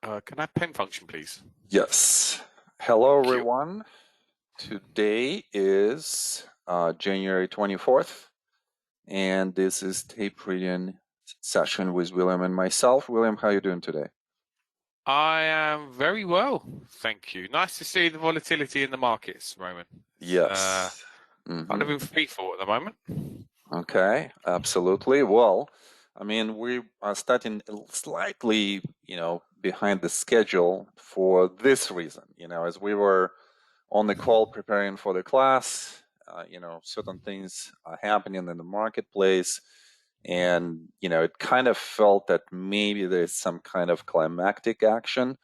Can I have pen function, please? Yes. Hello, Thank you. everyone. Today is January 24th, and this is tape reading session with William and myself. William, how are you doing today? I am very well, thank you. Nice to see the volatility in the markets, Roman. It's Yes. kind Hmm. of in free fall at the moment. Okay, absolutely. Well, I mean, we are starting slightly, behind the schedule for this reason. As we were on the call preparing for the class, certain things are happening in the marketplace. And, it kind of felt that maybe there's some kind of climactic action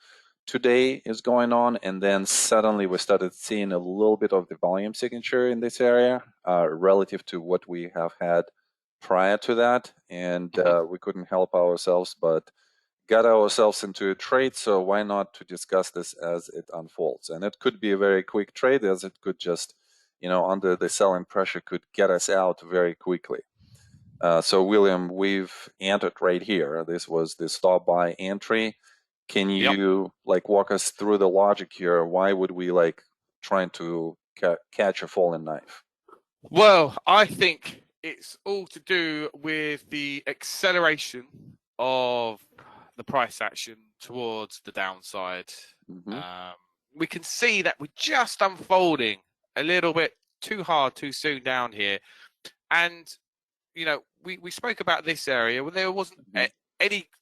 today is going on. And then suddenly we started seeing a little bit of the volume signature in this area relative to what we have had prior to that. And Mhm. we couldn't help ourselves, but got ourselves into a trade. So why not to discuss this as it unfolds? And it could be a very quick trade, as it could just, under the selling pressure, could get us out very quickly. So William, we've entered right here. This was the stop buy entry. Can Yep. you walk us through the logic here? Why would we trying to catch a falling knife? Well, I think it's all to do with the acceleration of the price action towards the downside. Hmm. Um, we can see that we're just unfolding a little bit too hard, too soon down here. And we spoke about this area where Hmm.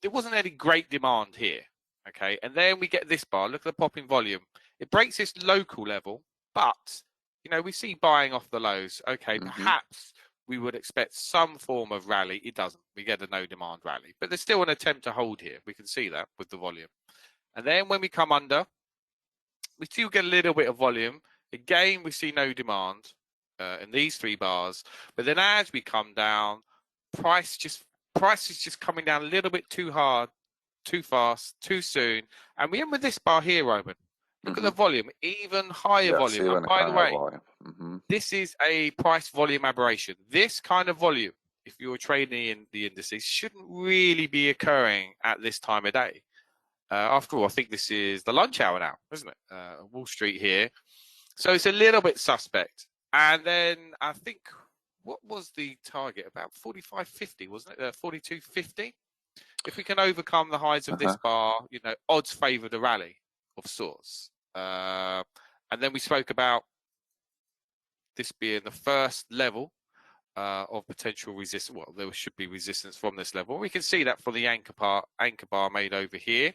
there wasn't any great demand here. Okay, and then we get this bar. Look at the pop in volume. It breaks this local level, but we see buying off the lows. Okay, Hmm. perhaps we would expect some form of rally. It doesn't. We get a no demand rally, but there's still an attempt to hold here. We can see that with the volume. And then when we come under, we still get a little bit of volume. Again, we see no demand in these three bars. But then as we come down, price is just coming down a little bit too hard, too fast, too soon. And we end with this bar here, Roman. Look at Hmm. the volume, even higher Yes, volume. And even by the higher way, volume. Hmm. this is a price volume aberration. This kind of volume, if you're trading in the indices, shouldn't really be occurring at this time of day. After all, I think this is the lunch hour now, isn't it? Wall Street here. So it's a little bit suspect. And then I think, what was the target? About 45.50, wasn't it? 42.50. If we can overcome the highs of this Uh-huh. bar, odds favour the rally of sorts. And then we spoke about this being the first level of potential resistance. Well, there should be resistance from this level. We can see that for the anchor bar made over here.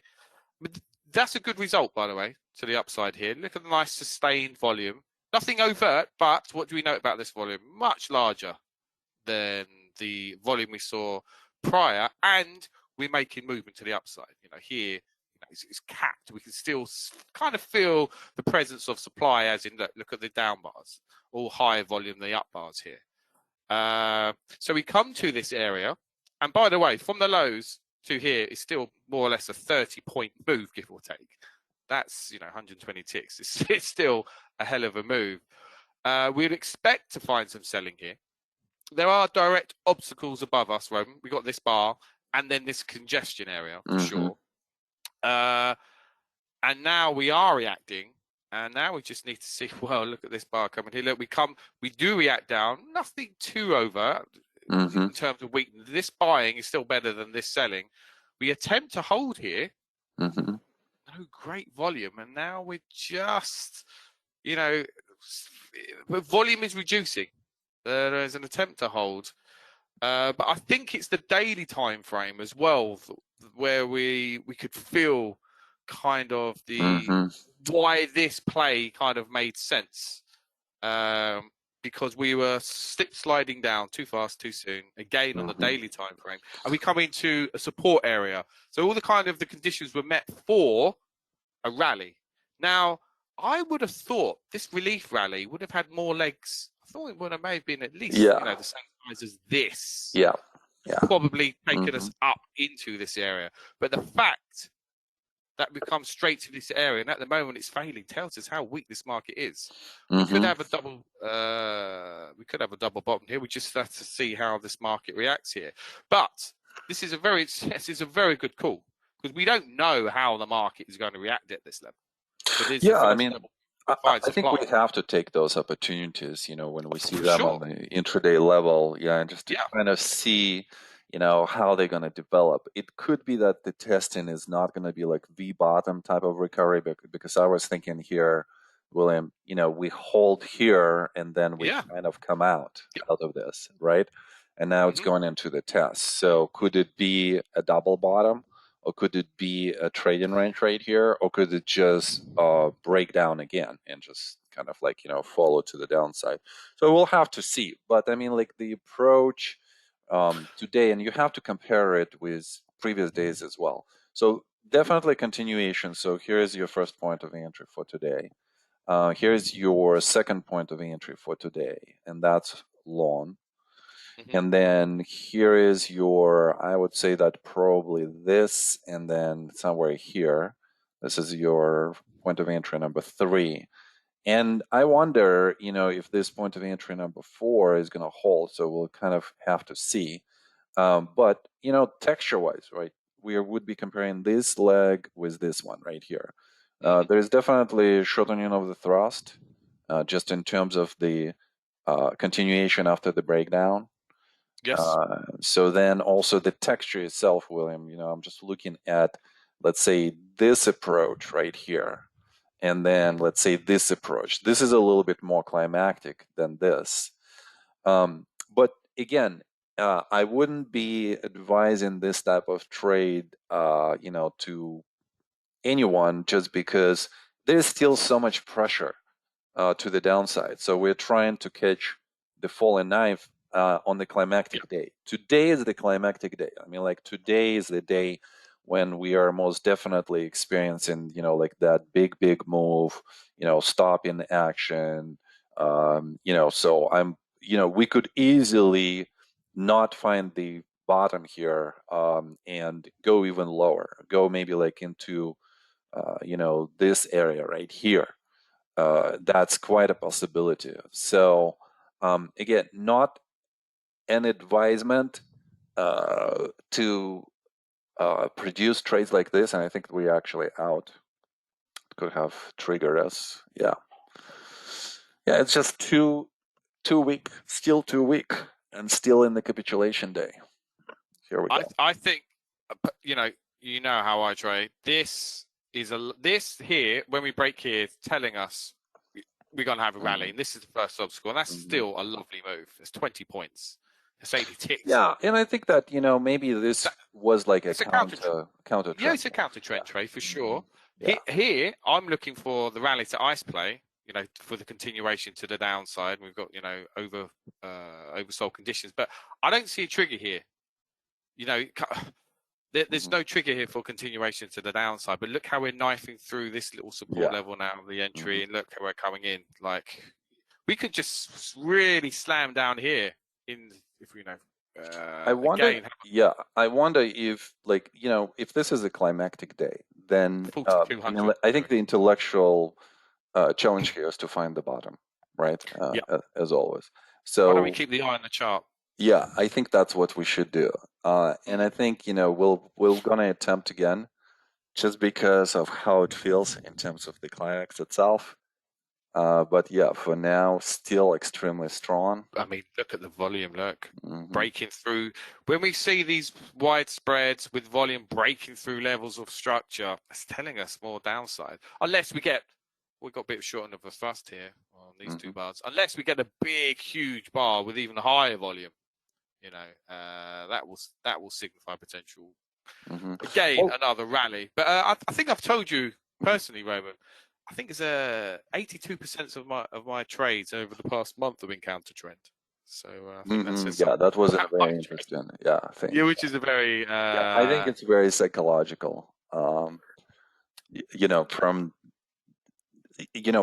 But that's a good result, by the way, to the upside here. Look at the nice sustained volume. Nothing overt, but what do we note about this volume? Much larger than the volume we saw prior, and we're making movement to the upside. Here, it's capped. We can still kind of feel the presence of supply, as in look at the down bars, all higher volume than the up bars here. So we come to this area, and by the way, from the lows to here is still more or less a 30-point move, give or take. That's 120 ticks. It's still a hell of a move. We'd expect to find some selling here. There are direct obstacles above us, Roman. We got this bar and then this congestion area for Hmm. sure. And now we are reacting. And now we just need to see, well, look at this bar coming here. Look, we do react down. Nothing too over Hmm. in terms of weakness. This buying is still better than this selling. We attempt to hold here. Hmm. No great volume. And now we're just, you know, volume is reducing. There is an attempt to hold. But I think it's the daily time frame as well where we could feel kind of the Hmm. why this play kind of made sense. Because we were sliding down too fast, too soon, again on the Hmm. daily time frame, and we come into a support area. So all the conditions were met for a rally. Now, I would have thought this relief rally would have had more legs. I thought it would have may have been at least, Yeah. the same size as this, Yeah. Yeah. probably taken Hmm. us up into this area. But the fact that we come straight to this area, and at the moment it's failing, tells us how weak this market is. We could Hmm. have a double. We could have a double bottom here. We just have to see how this market reacts here. But this is a very good call because we don't know how the market is going to react at this level. But this is Yeah, the I first mean, level I, find I think supply. we have to take those opportunities, when we see For them on sure. the intraday level, and just to Yeah. kind of see, how they're going to develop. It could be that the testing is not going to be like V bottom type of recovery, because I was thinking here, William, we hold here and then we Yeah. kind of come out Yep. of this, right? And now it's Hmm. going into the test. So could it be a double bottom? Or could it be a trading range right here? Or could it just break down again and just kind of like, follow to the downside? So we'll have to see. But I mean, like the approach today, and you have to compare it with previous days as well. So definitely continuation. So here's your first point of entry for today. Here's your second point of entry for today, and that's long. Hmm. And then here is your, I would say that probably this, and then somewhere here, this is your point of entry number 3. And I wonder, if this point of entry number 4 is going to hold. So we'll kind of have to see. But, texture-wise, right, we would be comparing this leg with this one right here. There's definitely shortening of the thrust, just in terms of the continuation after the breakdown. Yes. So then also the texture itself, William, I'm just looking at, let's say, this approach right here. And then let's say this approach. This is a little bit more climactic than this. But again, I wouldn't be advising this type of trade, to anyone, just because there's still so much pressure to the downside. So we're trying to catch the falling knife on the climactic day. Today is the climactic day. I mean, like today is the day when we are most definitely experiencing, like that big move, stop in action. So we could easily not find the bottom here and go even lower, go maybe like into, this area right here. That's quite a possibility. So again, not an advisement to produce trades like this, and I think we actually out. It could have triggered us. Yeah, it's just too weak, still too weak, and still in the capitulation day. Here we go. I think, you know how I trade. This here, when we break here, it's telling us we're going to have a rally, and this is the first obstacle, and that's still a lovely move. It's 20 points. It's 80 ticks. Yeah, and I think that maybe this was like a counter trend. Yeah, it's a counter trend trade for sure. Yeah. Here, I'm looking for the rally to ice play. For the continuation to the downside. We've got oversold conditions, but I don't see a trigger here. There's no trigger here for continuation to the downside, but look how we're knifing through this little support level now, the entry, and look how we're coming in. Like, we could just really slam down here if we know. I wonder, again, I wonder if, like, if this is a climactic day, then I think the intellectual challenge here is to find the bottom, right? As always. So why don't we keep the eye on the chart? Yeah, I think that's what we should do. And I think, we're gonna attempt again, just because of how it feels in terms of the climax itself. But yeah, for now, still extremely strong. I mean, look at the volume. Look, breaking through. When we see these wide spreads with volume breaking through levels of structure, it's telling us more downside. Unless we've got a bit of shortening of the thrust here on these two bars. Unless we get a big, huge bar with even higher volume, that will signify potential. Again, another rally. But I think I've told you personally, Roman. I think it's 82% of my trades over the past month have been counter trend. So I think that says something. That was a very interesting. Yeah, thing. Yeah, which is a very. I think it's very psychological. From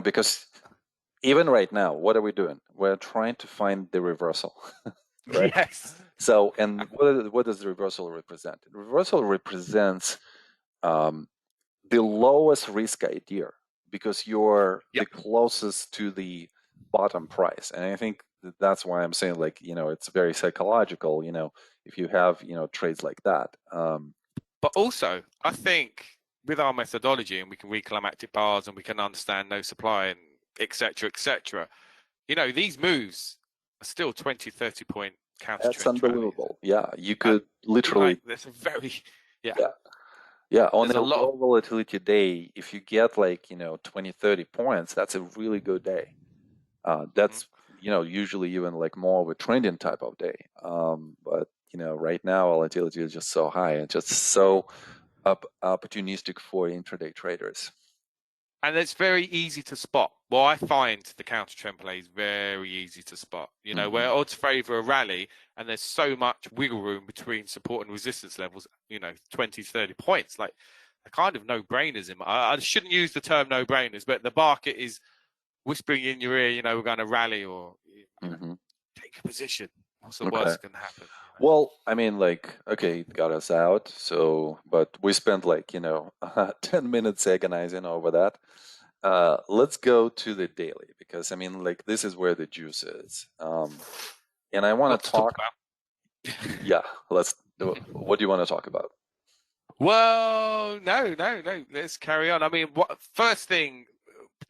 because even right now, what are we doing? We're trying to find the reversal. Right? Yes. So, and what does the reversal represent? The reversal represents the lowest risk idea, because you're the closest to the bottom price. And I think that's why I'm saying, like, it's very psychological, if you have, trades like that. But also, I think with our methodology, and we can read climactic bars, and we can understand no supply, and etc., you know, these moves are still 20, 30 point counter That's trend rallies. unbelievable. Yeah, you could literally, Like, there's a very, yeah, yeah, yeah, on there's a a lot of, low volatility day, if you get like, 20, 30 points, that's a really good day. Mhm. That's, usually even like more of a trending type of day. But, right now volatility is just so high and just so opportunistic for intraday traders. and it's very easy to spot. Well, I find the counter trend play is very easy to spot. You know, Hmm. where odds favour a rally, and there's so much wiggle room between support and resistance levels. You know, 20, 30 points. Like, they're kind of no-brainers. I shouldn't use the term no-brainers, but the market is whispering in your ear. You know, we're going to rally, or Hmm. take a position. What's the Okay. worst that can happen? Well, I mean, like, okay, it got us out. So, but we spent like, 10 minutes agonizing over that. Let's go to the daily because I mean, like, this is where the juice is. And I want Lot to to talk talk, about. yeah, let's, what do you want to talk about? Well, no. Let's carry on. I mean, first thing,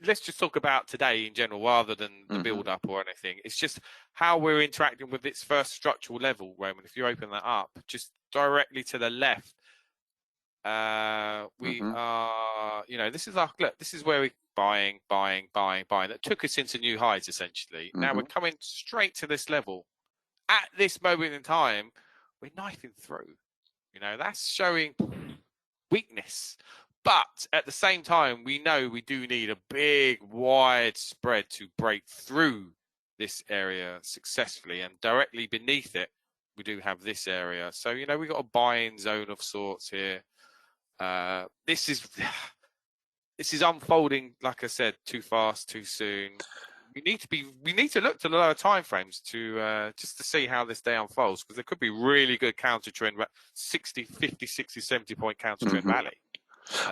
let's just talk about today in general rather than the Hmm. build up or anything. It's just how we're interacting with its first structural level, Roman. If you open that up, just directly to the left, we Hmm. are, you know, this is our look, this is where we're buying. That took us into new highs essentially. Now we're Hmm. coming straight to this level. At this moment in time, we're knifing through. You know, that's showing weakness. But at the same time, we know we do need a big, wide spread to break through this area successfully. And directly beneath it, we do have this area. So, you know, we've got a buy-in zone of sorts here. This is this is unfolding, like I said, too fast, too soon. We need to look to the lower time frames to just to see how this day unfolds, because there could be really good counter trend 60, 50, 60, 70 point counter trend Hmm. rally.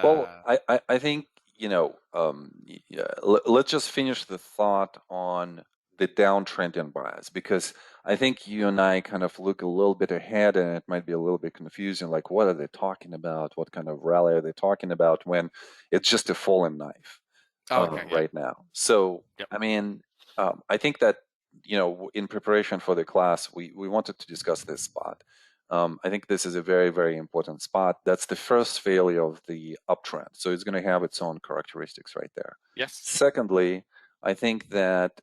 Well, Uh, I think, yeah, let's just finish the thought on the downtrend in bias because I think you and I kind of look a little bit ahead and it might be a little bit confusing. Like, what are they talking about? What kind of rally are they talking about when it's just a falling knife okay, yeah, right now? So, yep, I mean, I think that, in preparation for the class, we wanted to discuss this spot. I think this is a very, very important spot. That's the first failure of the uptrend. So it's going to have its own characteristics right there. yes, Secondly, I think that,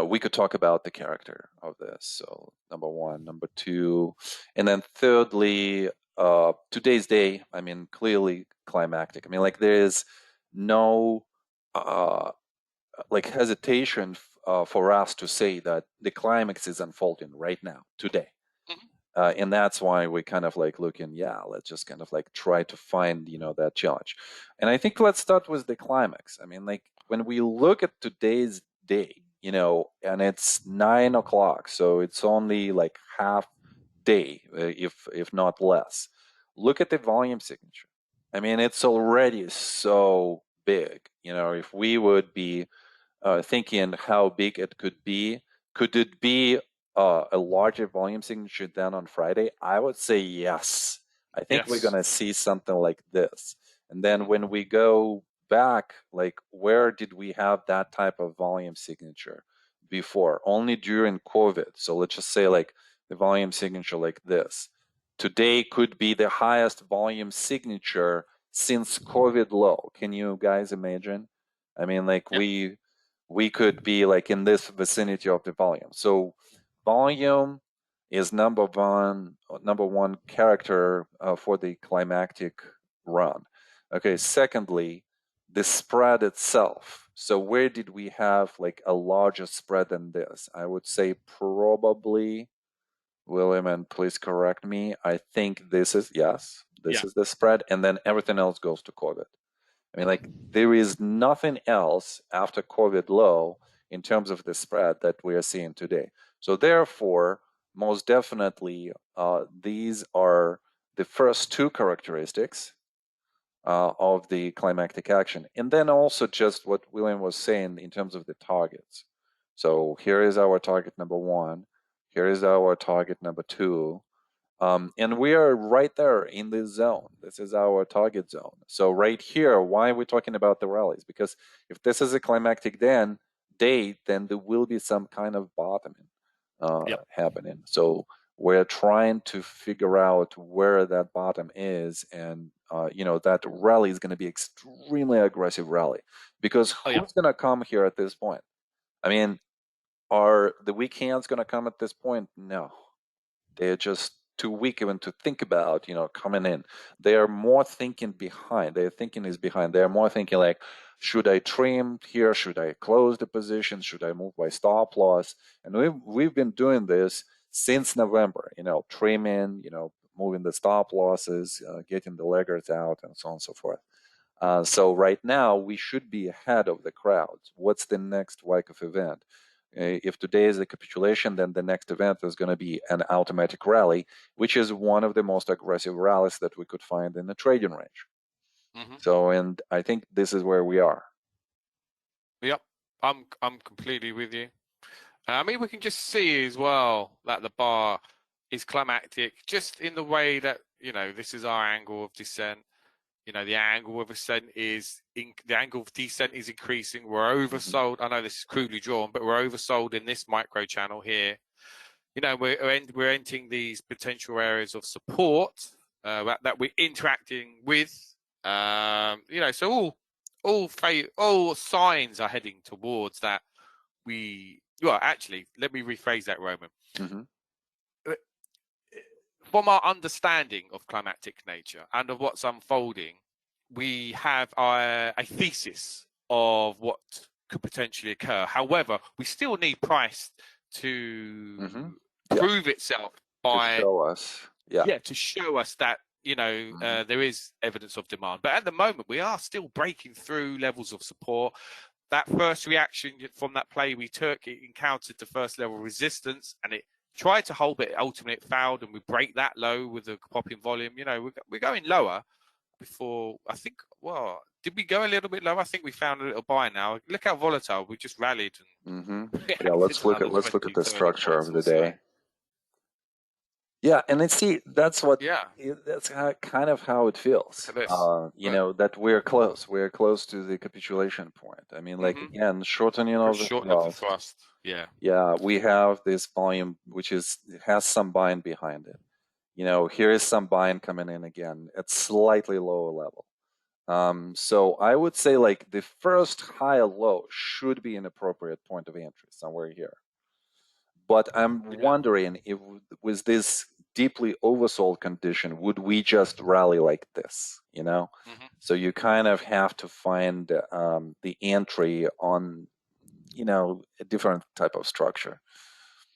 we could talk about the character of this. So number one, number two, and then thirdly, today's day, I mean, clearly climactic. I mean, like there is no uh, like hesitation for us to say that the climax is unfolding right now, today. mhm, And that's why we kind of like looking, yeah, let's just kind of like try to find, that challenge. And I think let's start with the climax. I mean, like when we look at today's day, and it's 9 o'clock, so it's only like half day, if not less. Look at the volume signature. I mean, it's already so big. If we would be thinking how big it could it be a larger volume signature than on Friday? I would say yes. I think we're yes, going to see something like this. And then mhm, when we go back, like where did we have that type of volume signature before? Only during COVID. So let's just say like the volume signature like this. Today could be the highest volume signature since COVID low. Can you guys imagine? I mean, like yep, we could be like in this vicinity of the volume. So volume is number one character for the climactic run. Okay, secondly, the spread itself. So where did we have like a larger spread than this? I would say probably, William, and please correct me. I think this is, yes, yeah, this is the spread, and then everything else goes to COVID. I mean, like there is nothing else after COVID low in terms of the spread that we are seeing today. So therefore, most definitely, these are the first two characteristics of the climactic action. And then also just what William was saying in terms of the targets. So here is our target number one. Here is our target number two. And we are right there in this zone. This is our target zone. So right here, why are we talking about the rallies? Because if this is a climactic day, then there will be some kind of bottoming happening. So we're trying to figure out where that bottom is, and that rally is going to be extremely aggressive rally, because who's going to come here at this point? I mean, are the weak hands going to come at this point? No, they're just too weak even to think about, coming in. They are more thinking behind. Their thinking is behind. They're more thinking like, should I trim here? Should I close the position? Should I move by stop loss? And we've been doing this since November. Trimming, moving the stop losses, getting the laggards out, and so on and so forth. So right now we should be ahead of the crowds. What's the next Wyckoff event? If today is a capitulation, then the next event is going to be an automatic rally, which is one of the most aggressive rallies that we could find in the trading range. So, and I think this is where we are. Yep, I'm completely with you. I mean, we can just see as well that the bar is climactic, just in the way that this is our angle of descent. The angle of ascent the angle of descent is increasing. We're oversold. I know this is crudely drawn, but we're oversold in this micro channel here. We're entering these potential areas of support that we're interacting with. So all signs are heading towards that. Well, actually, let me rephrase that, Roman. From our understanding of climatic nature and of what's unfolding, we have a thesis of what could potentially occur. However, we still need price to prove itself by to show us, to show us that there is evidence of demand. But at the moment, we are still breaking through levels of support. That first reaction from that play we took, it encountered the first level resistance, and it tried to hold, but ultimately it failed, and we break that low with the popping volume. We're going lower before, I think. Well, did we go a little bit lower? I think we found a little buy now. Look how volatile. We just rallied. Yeah, let's look at the structure of the day. Yeah, and that's kind of how it feels. That we're close to the capitulation point. I mean, again, shortening of the thrust. Yeah, we have this volume which has some buying behind it. Here is some buying coming in again at slightly lower level. So I would say the first high or low should be an appropriate point of entry somewhere here. But I'm wondering if with this deeply oversold condition, would we just rally like this? So you kind of have to find the entry on a different type of structure.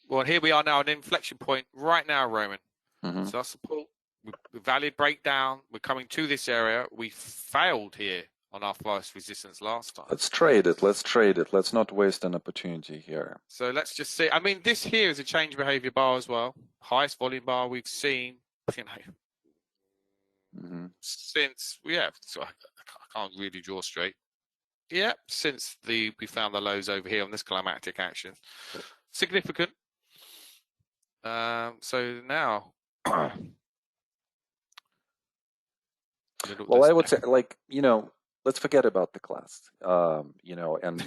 Well, here we are now at an inflection point right now, Roman. So our support, valid breakdown. We're coming to this area. We failed here on our first resistance last time. Let's trade it. Let's not waste an opportunity here. So let's just see. I mean, this here is a change behavior bar as well. Highest volume bar we've seen, since, so I can't really draw straight. Since we found the lows over here on this climactic action. Significant. So now. Well, I would say, let's forget about the class, and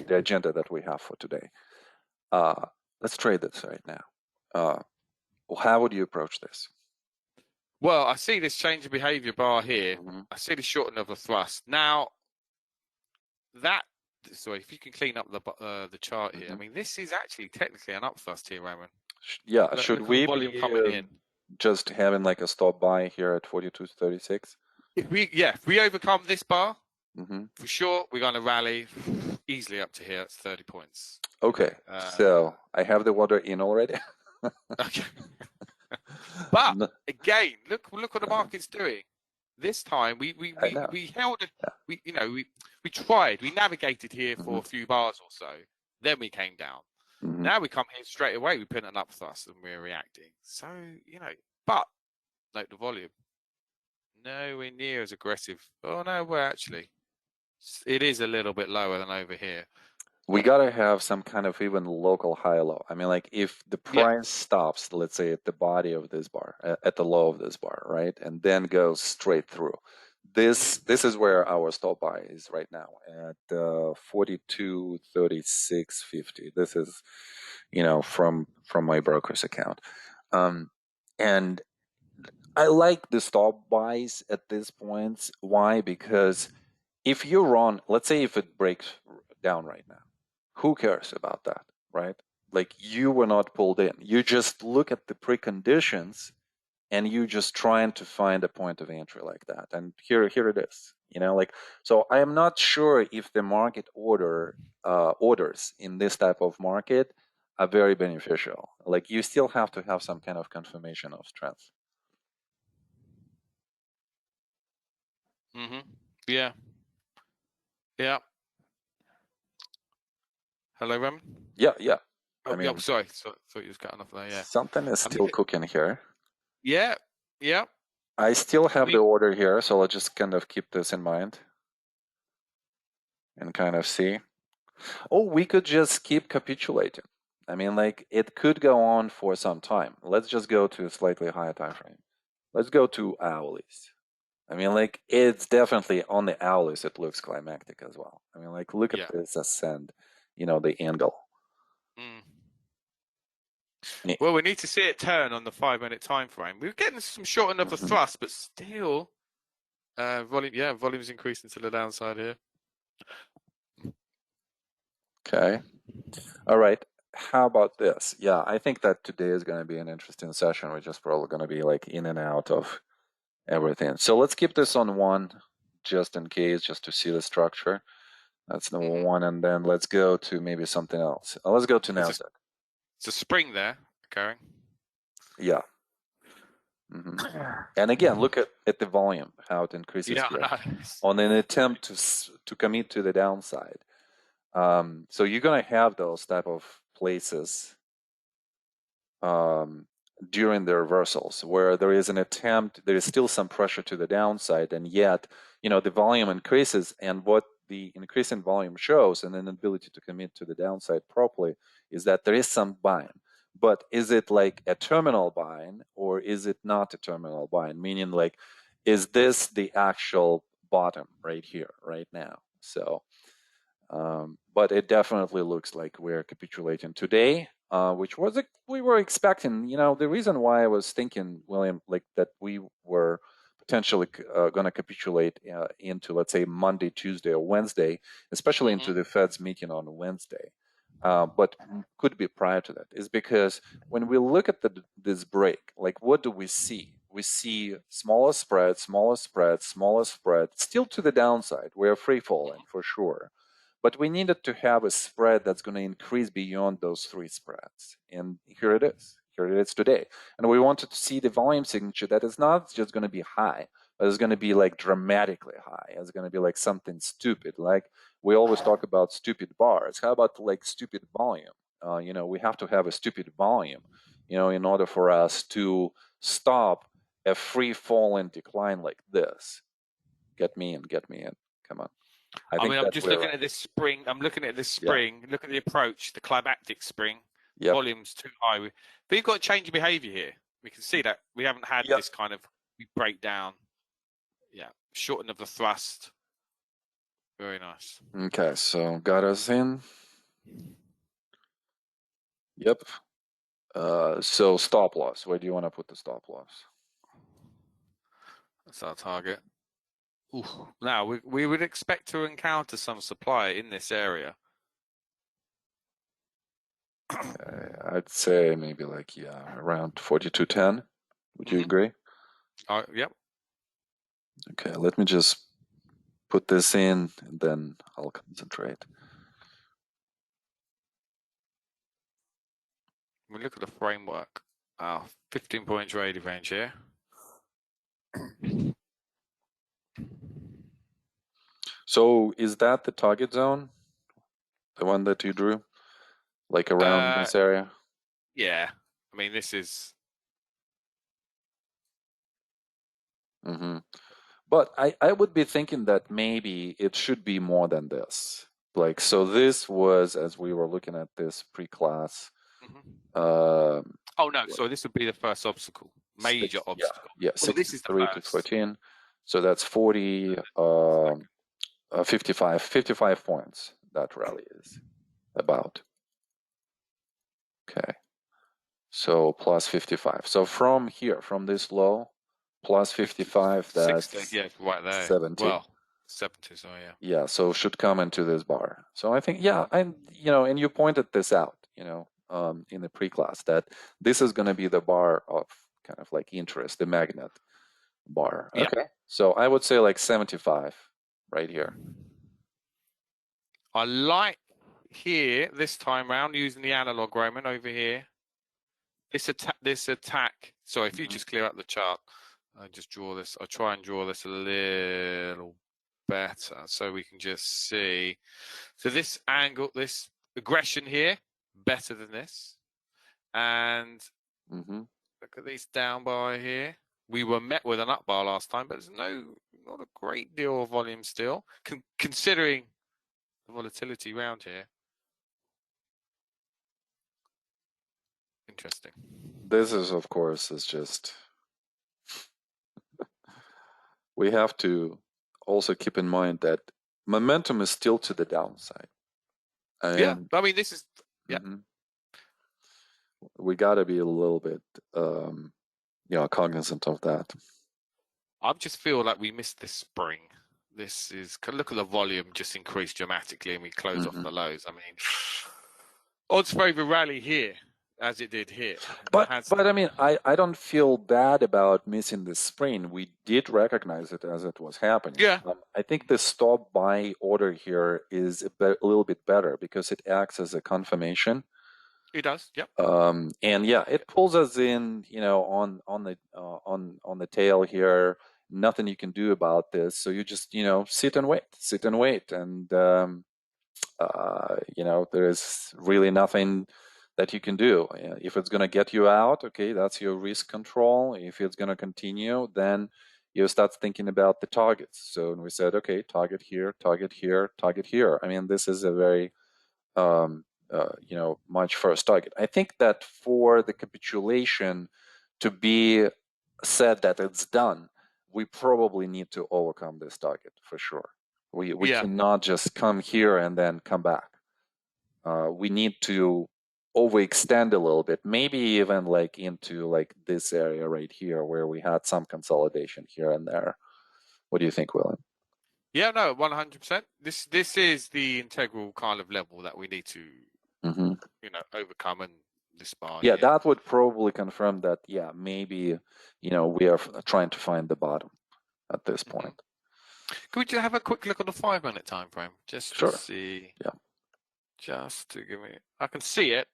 the agenda that we have for today. Let's trade this right now. How would you approach this? Well, I see this change of behavior bar here. I see the shortening of the thrust. Now, sorry, if you can clean up the chart here. I mean, this is actually technically an up thrust here, Roman. Yeah, should we be coming in. Just having a stop buy here at 42.36? If we overcome this bar, for sure, we're going to rally easily up to here. It's 30 points. Okay, so I have the water in already. Okay. But again, look what the market's doing. This time we held it. We tried. We navigated here for a few bars or so. Then we came down. Now we come here straight away. We put an up thrust and we're reacting. So but note the volume. Nowhere near as aggressive. Oh no, well actually, it is a little bit lower than over here. we gotta have some kind of even local high-low. I mean, like if the Yeah. price stops, let's say at the body of this bar, at the low of this bar, right, and then goes straight through. This is where our stop buy is right now at 42.36.50. This is, from my broker's account, and I like the stop buys at this point. Why? Because if you run, let's say if it breaks down right now, who cares about that, right? Like you were not pulled in. You just look at the preconditions and you just trying to find a point of entry like that. And here it is. So I am not sure if the market orders in this type of market are very beneficial. Like you still have to have some kind of confirmation of strength. Yeah. Yeah. Hello, Roman? Yeah. Oh, I yeah, mean, sorry. Thought you was cutting off there. Yeah. something is I'm still cooking here. Yeah. Yeah. I still I have the mean, order here, so let's just kind of keep this in mind and kind of see. Oh, we could just keep capitulating. I mean, like it could go on for some time. Let's just go to a slightly higher time frame. Let's go to hourlies. I mean, like it's definitely on the hourlies. It looks climactic as well. I mean, like look at yeah. this ascend. The angle. Mm. Yeah. Well, we need to see it turn on the 5-minute time frame. We're getting some shortening of the Mhm. thrust, but still, volume's increasing to the downside here. Okay. All right. How about this? Yeah, I think that today is going to be an interesting session. We're just probably going to be like in and out of everything. So let's keep this on one just in case, just to see the structure. That's number one. And then let's go to maybe something else. Let's go to It's NASDAQ. a spring there occurring. Yeah. And again, look at the volume, how it increases Yeah, here I know. on an attempt to commit to the downside. So you're going to have those type of places during the reversals where there is an attempt, there is still some pressure to the downside, and yet, the volume increases, and what the increase in volume shows and an ability to commit to the downside properly is that there is some buying. But is it like a terminal buying or is it not a terminal buying? Meaning, like, is this the actual bottom right here, right now? So, but it definitely looks like we're capitulating today, which was we were expecting. The reason why I was thinking, William, like that we were potentially going to capitulate into, let's say, Monday, Tuesday, or Wednesday, especially into the Fed's meeting on Wednesday, but could be prior to that, is because when we look at this break, like what do we see? We see smaller spreads, smaller spreads, smaller spreads, still to the downside. We're free falling for sure. But we needed to have a spread that's going to increase beyond those three spreads. And here it is. Here it is today. And we wanted to see the volume signature that is not just going to be high, but it's going to be like dramatically high. It's going to be like something stupid. Like we always talk about stupid bars. How about like stupid volume? We have to have a stupid volume, in order for us to stop a free falling decline like this. Get me in. Come on. I mean, I'm That's just where we're looking at. at this spring. I'm looking at this Yeah. spring. Look at the approach, the climactic spring. Yep. Volume's too high. But you've got a change of behavior here. We can see that we haven't had Yep. this kind of breakdown. Yeah, shorten of the thrust. Very nice. Okay, so got us in. Yep. So stop loss. Where do you want to put the stop loss? That's our target. Ooh. Now we would expect to encounter some supply in this area. I'd say maybe like around 42.10. Would you agree? Yep. Okay, let me just put this in and then I'll concentrate. We look at the framework. 15-point trading range here. So is that the target zone? The one that you drew? Like around this area? Yeah. I mean, this is. But I would be thinking that maybe it should be more than this. Like, so this was, as we were looking at this pre-class, Oh no, so this would be the first obstacle, major obstacle. Yeah, Well, this is the 63 to first. 14. So that's 40, 55 points that rally is about. Okay. So plus 55. So from here, from this low, plus 55, 60, that's yeah, right there. 70. Well, 70, so yeah. Yeah, so should come into this bar. So I think, yeah, and and you pointed this out, in the pre-class that this is going to be the bar of kind of like interest, the magnet bar. Yeah. Okay. So I would say like 75 right here. I like here this time round using the analog, Roman, over here. This attack. So if you just clear up the chart, I just draw this. I try and draw this a little better so we can just see. So this angle, this aggression here, better than this. And look at these down bar here. We were met with an up bar last time, but there's not a great deal of volume still, considering the volatility around here. Interesting. This is, of course, is just, we have to also keep in mind that momentum is still to the downside. Yeah, I mean, this is, yeah. We got to be a little bit, cognizant of that. I just feel like we missed this spring. This is, look at the volume just increased dramatically and we close off the lows. I mean, odds favor rally here as it did here. But I mean, I don't feel bad about missing the spring. We did recognize it as it was happening. Yeah. I think the stop buy order here is a little bit better because it acts as a confirmation. It does, yep. And yeah, it pulls us in, on the tail here. Nothing you can do about this. So you just, sit and wait. And, there is really nothing that you can do. If it's going to get you out, okay, that's your risk control. If it's going to continue, then you start thinking about the targets. So we said, okay, target here, target here, target here. I mean, this is a very, much first target. I think that for the capitulation to be said that it's done, we probably need to overcome this target for sure. We cannot just come here and then come back. We need to overextend a little bit, maybe even like into like this area right here where we had some consolidation here and there. What do you think, William? Yeah, no, 100%. This is the integral kind of level that we need to, overcome and this bar. Yeah, that would probably confirm that. Yeah, maybe we are trying to find the bottom at this point. Can we just have a quick look at the 5-minute time frame just to see? Yeah. Just to give me, I can see it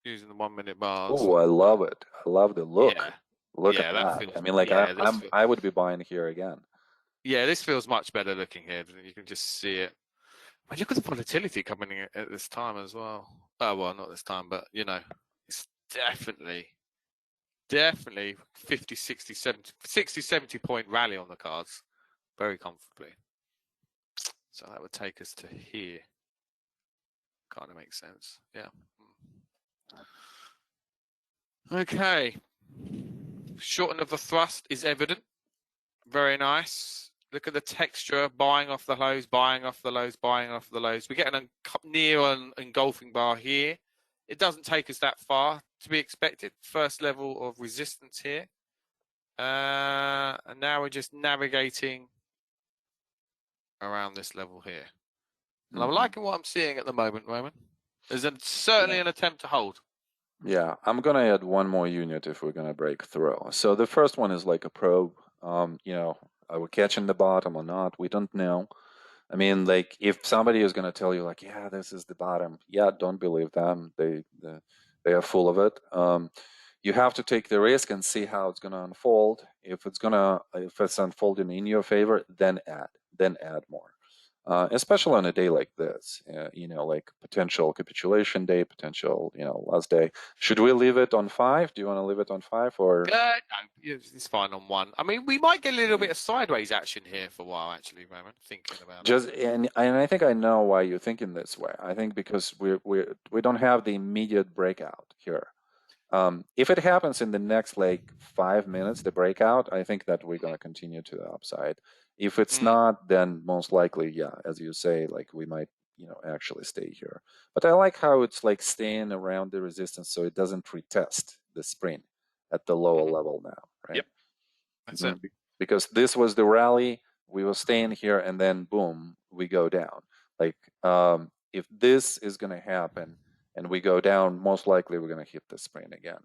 using the 1-minute bars. Oh, I love it. I love the look. Yeah. Look at that. Feels, I mean, like I would be buying here again. Yeah, this feels much better looking here. You can just see it. But look at the volatility coming in at this time as well. Oh, well, not this time, but it's definitely 50, 60, 70 point rally on the cards very comfortably. So that would take us to here. Kind of makes sense. Yeah. Okay. Shortening of the thrust is evident. Very nice. Look at the texture, buying off the lows, buying off the lows, buying off the lows. We're getting near an engulfing bar here. It doesn't take us that far to be expected. First level of resistance here. And now we're just navigating around this level here. And I'm liking what I'm seeing at the moment, Roman. There's certainly an attempt to hold. Yeah, I'm going to add one more unit if we're going to break through. So the first one is like a probe. Are we catching the bottom or not? We don't know. I mean, like, if somebody is going to tell you, like, yeah, this is the bottom, yeah, don't believe them. They are full of it. You have to take the risk and see how it's going to unfold. If it's unfolding in your favor, then add more. especially on a day like this, like potential capitulation day, potential, last day. Should we leave it on 5? Do you want to leave it on 5 or? No, it's fine on 1. I mean, we might get a little bit of sideways action here for a while, actually, Roman, thinking about it. And I think I know why you're thinking this way. I think because we don't have the immediate breakout here. If it happens in the next like 5 minutes, the breakout, I think that we're going to continue to the upside. If it's not, then most likely, yeah, as you say, like we might, actually stay here. But I like how it's like staying around the resistance so it doesn't retest the spring at the lower level now, right? Yep, that's it. Because this was the rally, we were staying here, and then boom, we go down. Like if this is going to happen, and we go down, most likely we're going to hit the spring again,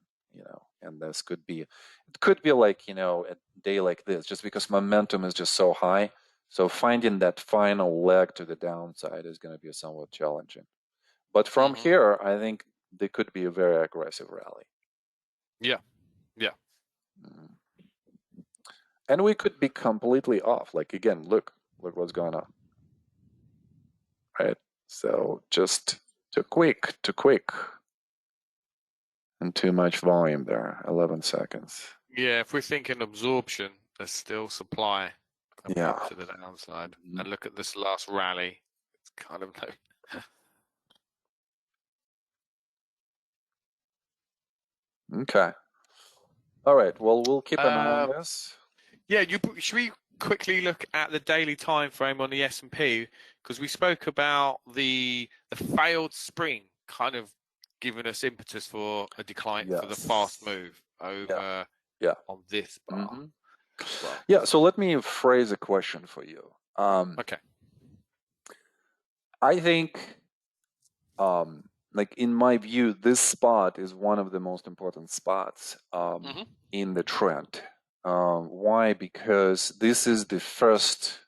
and this could be, it could be like, a day like this, just because momentum is just so high. So finding that final leg to the downside is going to be somewhat challenging. But from here, I think there could be a very aggressive rally. Yeah. And we could be completely off. Like, again, look what's going on. Right? So just too quick. And too much volume there, 11 seconds. Yeah, if we're thinking absorption, there's still supply coming up to the downside. And look at this last rally. It's kind of like... Okay. All right. Well, we'll keep an eye on this. Yeah, should we quickly look at the daily time frame on the S&P, because we spoke about the failed spring kind of giving us impetus for a decline, for the fast move over on this bar. Well. Yeah, so let me phrase a question for you. Okay. I think, like in my view, this spot is one of the most important spots in the trend. Why? Because this is the first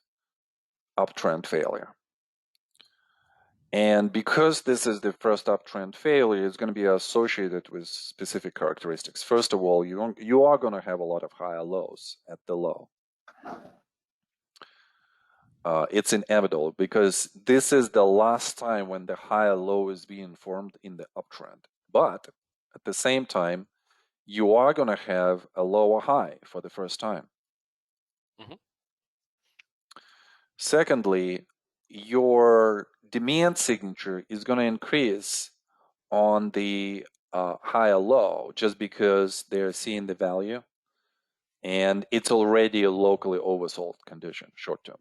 uptrend failure. And because this is the first uptrend failure, it's going to be associated with specific characteristics. First of all, you are going to have a lot of higher lows at the low. It's inevitable because this is the last time when the higher low is being formed in the uptrend. But at the same time, you are going to have a lower high for the first time. Secondly, your demand signature is going to increase on the higher low just because they're seeing the value, and it's already a locally oversold condition short term.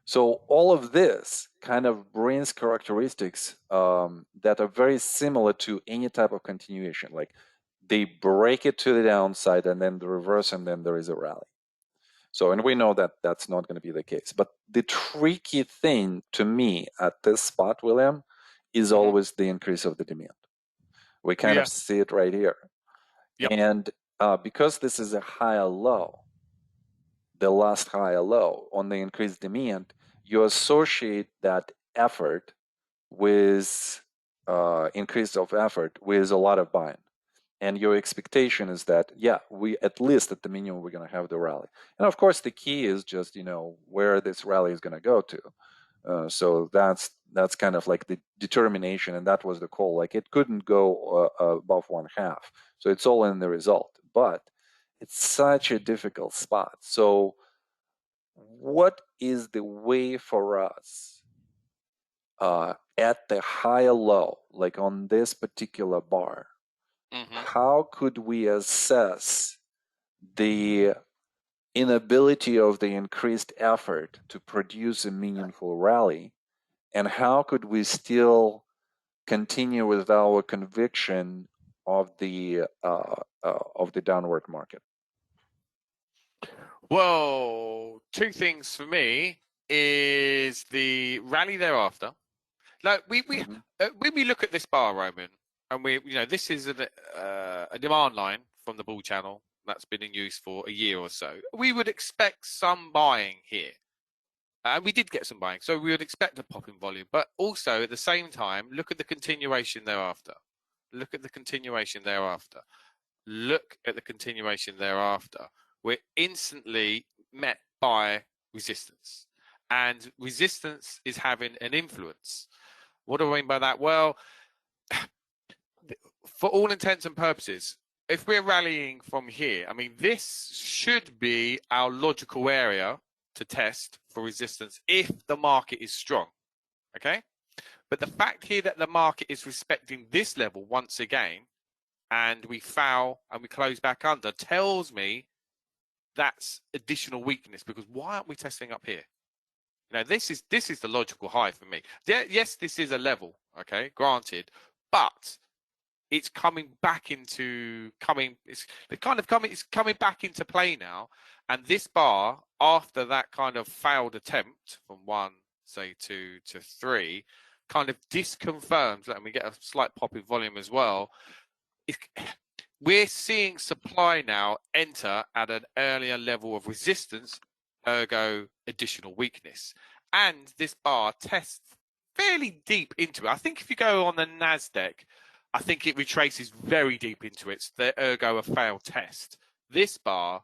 So all of this kind of brings characteristics that are very similar to any type of continuation. Like they break it to the downside and then the reverse, and then there is a rally. So, and we know that that's not going to be the case. But the tricky thing to me at this spot, William, is always the increase of the demand. We kind of see it right here. And because this is a higher low, the last higher low on the increased demand, you associate that effort with increase of effort with a lot of buying. And your expectation is that, we at least at the minimum, we're going to have the rally. And of course, the key is just, where this rally is going to go to. So that's kind of like the determination, and that was the call. Like it couldn't go above 1/2. So it's all in the result. But it's such a difficult spot. So what is the way for us at the higher low, like on this particular bar? How could we assess the inability of the increased effort to produce a meaningful rally, and how could we still continue with our conviction of the downward market? Well, two things for me is the rally thereafter. Like when we look at this bar, Roman, and this is a demand line from the bull channel that's been in use for a year or so. We would expect some buying here. And we did get some buying, so we would expect a pop in volume. But also, at the same time, look at the continuation thereafter. Look at the continuation thereafter. Look at the continuation thereafter. We're instantly met by resistance. and resistance is having an influence. What do I mean by that? Well, for all intents and purposes, if we're rallying from here, I mean, this should be our logical area to test for resistance if the market is strong, okay? But the fact here that the market is respecting this level once again, and we foul and we close back under, tells me that's additional weakness, because why aren't we testing up here? You know, this is the logical high for me. Yes, this is a level, okay, granted, but it's coming back into it's coming back into play now. And this bar, after that kind of failed attempt from 1, say 2 to 3, kind of disconfirms, let me get a slight pop in volume as well. We're seeing supply now enter at an earlier level of resistance, ergo additional weakness. And this bar tests fairly deep into it. I think if you go on the NASDAQ, I think it retraces very deep into it, ergo a failed test. This bar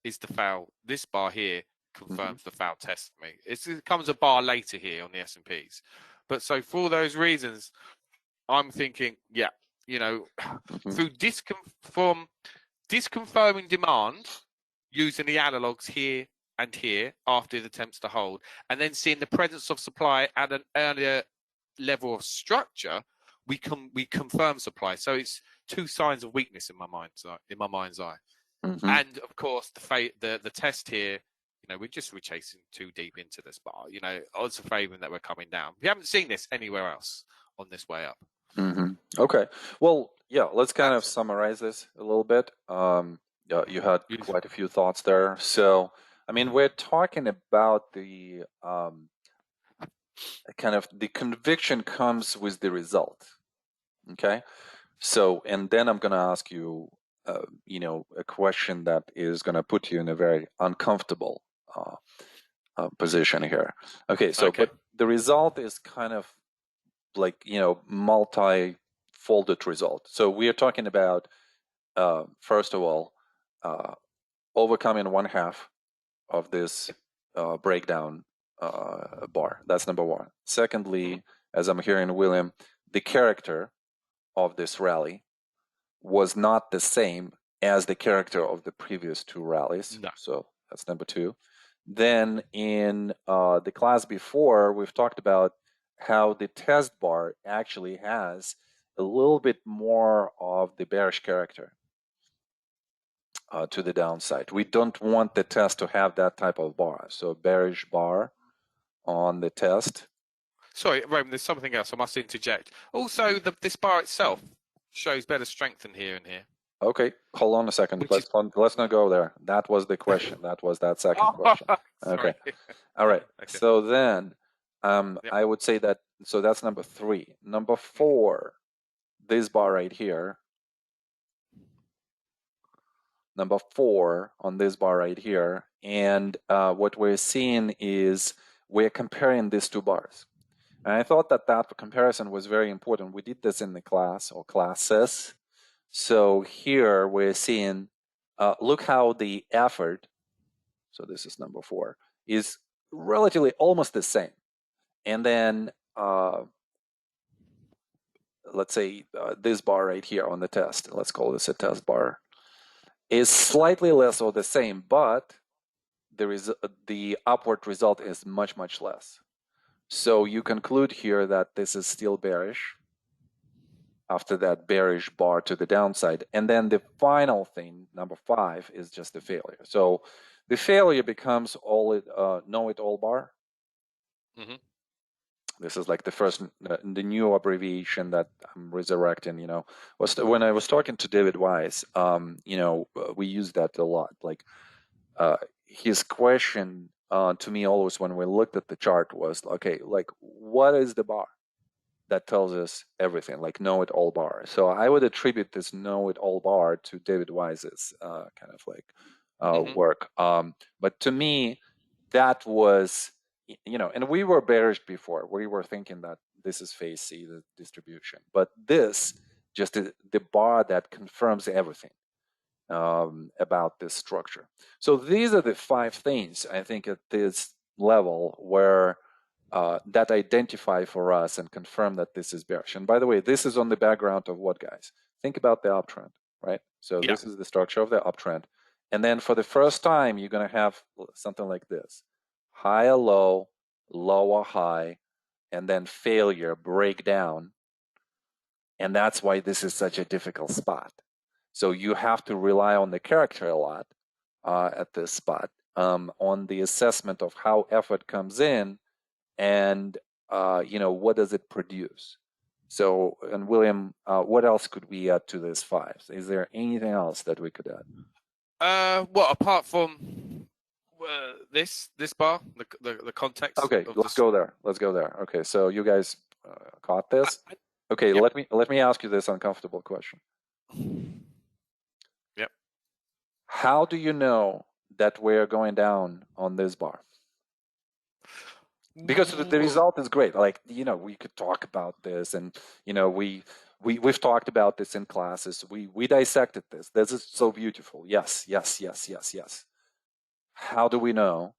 is the fail. This bar here confirms the failed test for me. It comes a bar later here on the S&Ps. But so for all those reasons, I'm thinking, yeah, you know, through disconfirming demand using the analogs here and here after the attempts to hold, and then seeing the presence of supply at an earlier level of structure, we confirm supply. So it's two signs of weakness in my mind's eye. And of course, the test here, you know, we're chasing too deep into this bar. You know, odds are favoring that we're coming down. We haven't seen this anywhere else on this way up. Okay. Well, yeah, let's kind of summarize this a little bit. You had quite a few thoughts there. So, I mean, we're talking about the kind of the conviction comes with the result. Okay. So, and then I'm going to ask you, you know, a question that is going to put you in a very uncomfortable position here. Okay. So, but the result is kind of like, you know, multi-folded result. So we are talking about, first of all, overcoming 1/2 of this breakdown bar. That's number one. Secondly, as I'm hearing William, the character of this rally was not the same as the character of the previous 2 rallies. No. So that's number 2. Then in the class before, we've talked about how the test bar actually has a little bit more of the bearish character to the downside. We don't want the test to have that type of bar. So bearish bar on the test. Sorry, Roman, there's something else I must interject. Also, this bar itself shows better strength in here and here. Okay, hold on a second. Let's not go there. That was the question. That was that second question. Okay. All right. Okay. So then I would say that, so that's number 3. Number 4, this bar right here. Number 4 on this bar right here. And what we're seeing is we're comparing these 2 bars. And I thought that that comparison was very important. We did this in the class or classes. So here we're seeing, look how the effort, so this is number 4, is relatively almost the same. And then let's say this bar right here on the test, let's call this a test bar, is slightly less or the same, but there is the upward result is much, much less. So you conclude here that this is still bearish after that bearish bar to the downside. And then the final thing, number 5, is just the failure. So the failure becomes know-it-all bar. This is like the first, the new abbreviation that I'm resurrecting, you know. When I was talking to David Weiss, you know, we use that a lot. Like his question to me always when we looked at the chart was, okay, like what is the bar that tells us everything, like know-it-all bar? So I would attribute this know-it-all bar to David Weiss's kind of like work. But to me, that was, you know, and we were bearish before. We were thinking that this is phase C, the distribution. But this, just the bar that confirms everything about this structure. So these are the 5 things I think it is level where that identify for us and confirm that this is bearish. And by the way, this is on the background of what, guys? Think about the uptrend, right? So Yeah. this is the structure of the uptrend. And then for the first time, you're going to have something like this: higher low, lower high, and then failure, breakdown. And that's why this is such a difficult spot. So you have to rely on the character a lot at this spot, on the assessment of how effort comes in and what does it produce. So, and William, what else could we add to this five? Is there anything else that we could add? Well, apart from this bar, the context. Okay, let's go there. Let's go there. Okay, so you guys caught this. Okay, yep. let me ask you this uncomfortable question. Yep. How do you know that we're going down on this bar? Because the result is great. Like, we could talk about this, and we've talked about this in classes. We dissected this. This is so beautiful. Yes, yes, yes, yes, yes. How do we know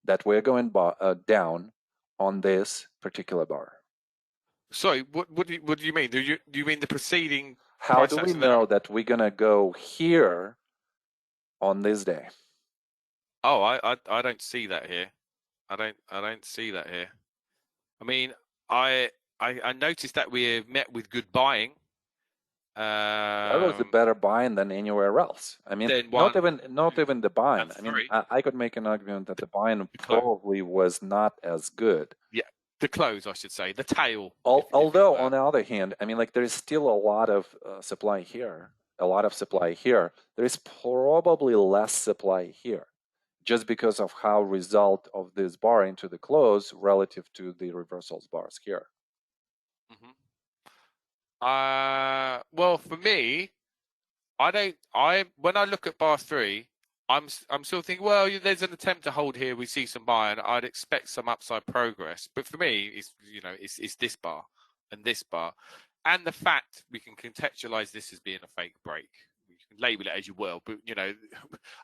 that we're going down on this particular bar? Sorry, what do you mean? Do you mean the preceding? How do we know that we're gonna go here on this day? Oh, I don't see that here. I don't see that here. I mean, I noticed that we met with good buying. That was a better buying than anywhere else. I mean, not even the buying. I mean, I could make an argument that the buying probably was not as good. Yeah, the close, I should say, the tail. Although, on the other hand, I mean, like, there is still a lot of supply here, a lot of supply here. There is probably less supply here, just because of how result of this bar into the close relative to the reversals bars here. Well, for me, when I look at bar 3, I'm still thinking, well, there's an attempt to hold here. We see some buy, and I'd expect some upside progress. But for me, it's this bar and this bar, and the fact we can contextualize this as being a fake break. You can label it as you will, but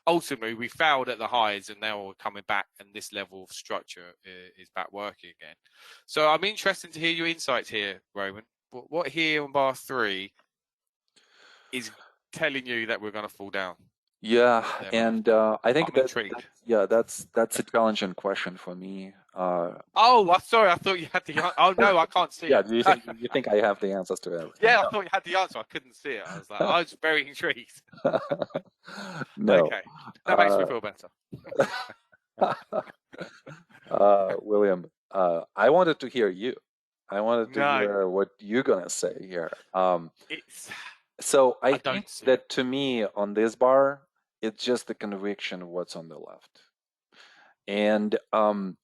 ultimately we failed at the highs, and now we're coming back, and this level of structure is back working again. So I'm interested to hear your insights here, Roman. What here on bar 3 is telling you that we're going to fall down? Yeah, and I think that's a challenging question for me. Sorry, I thought you had the answer. Oh no, I can't see it. Yeah, you think I have the answers to everything? Yeah, I thought you had the answer. I couldn't see it. I was very intrigued. No. Okay, that makes me feel better. William, I wanted to hear you. I wanted to hear what you're gonna say here. So I think that, to me, on this bar, it's just the conviction of what's on the left. And I'm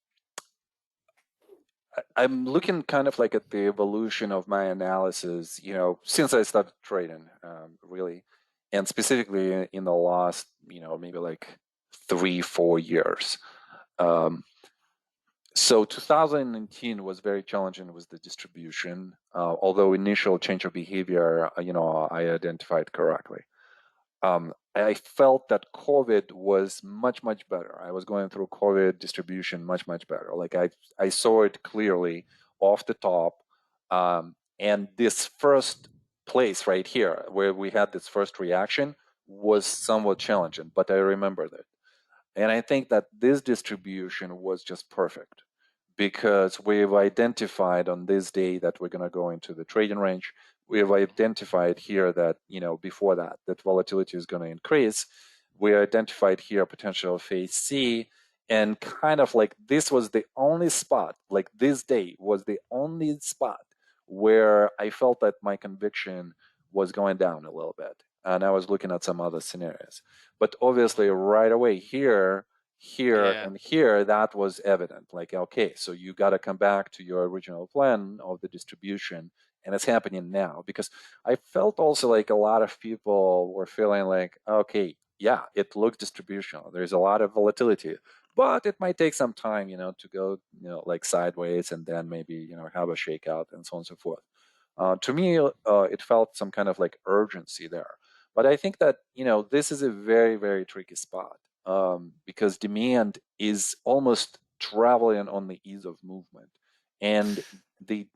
looking kind of like at the evolution of my analysis, since I started trading, really, and specifically in the last, maybe like 3-4 years. So 2019 was very challenging with the distribution, although initial change of behavior, I identified correctly. I felt that COVID was much, much better. I was going through COVID distribution much, much better. Like, I saw it clearly off the top. And this first place right here, where we had this first reaction, was somewhat challenging, but I remember that. And I think that this distribution was just perfect, because we've identified on this day that we're going to go into the trading range. We have identified here that, before that volatility is going to increase. We identified here potential phase C, and kind of like this was the only spot, like this day was the only spot where I felt that my conviction was going down a little bit. And I was looking at some other scenarios. But obviously right away here, and here, that was evident. Like, okay, so you got to come back to your original plan of the distribution, and it's happening now. Because I felt also like a lot of people were feeling like, okay, yeah, it looks distributional. There's a lot of volatility, but it might take some time, to go, like sideways, and then maybe, have a shakeout and so on and so forth. To me, it felt some kind of like urgency there. But I think that, this is a very, very tricky spot. Because demand is almost traveling on the ease of movement. And the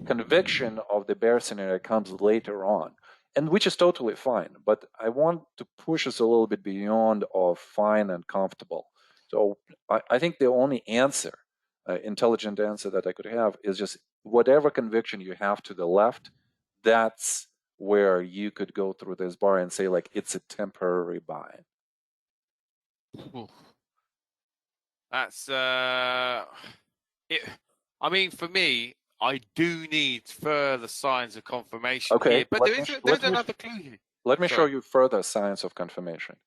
conviction of the bear scenario comes later on, and which is totally fine. But I want to push us a little bit beyond of fine and comfortable. So I think the only answer, intelligent answer that I could have is just whatever conviction you have to the left, that's where you could go through this bar and say like it's a temporary buy. That's it. I mean, for me, I do need further signs of confirmation Okay, here, but there's another clue here. Let me show you further signs of confirmation.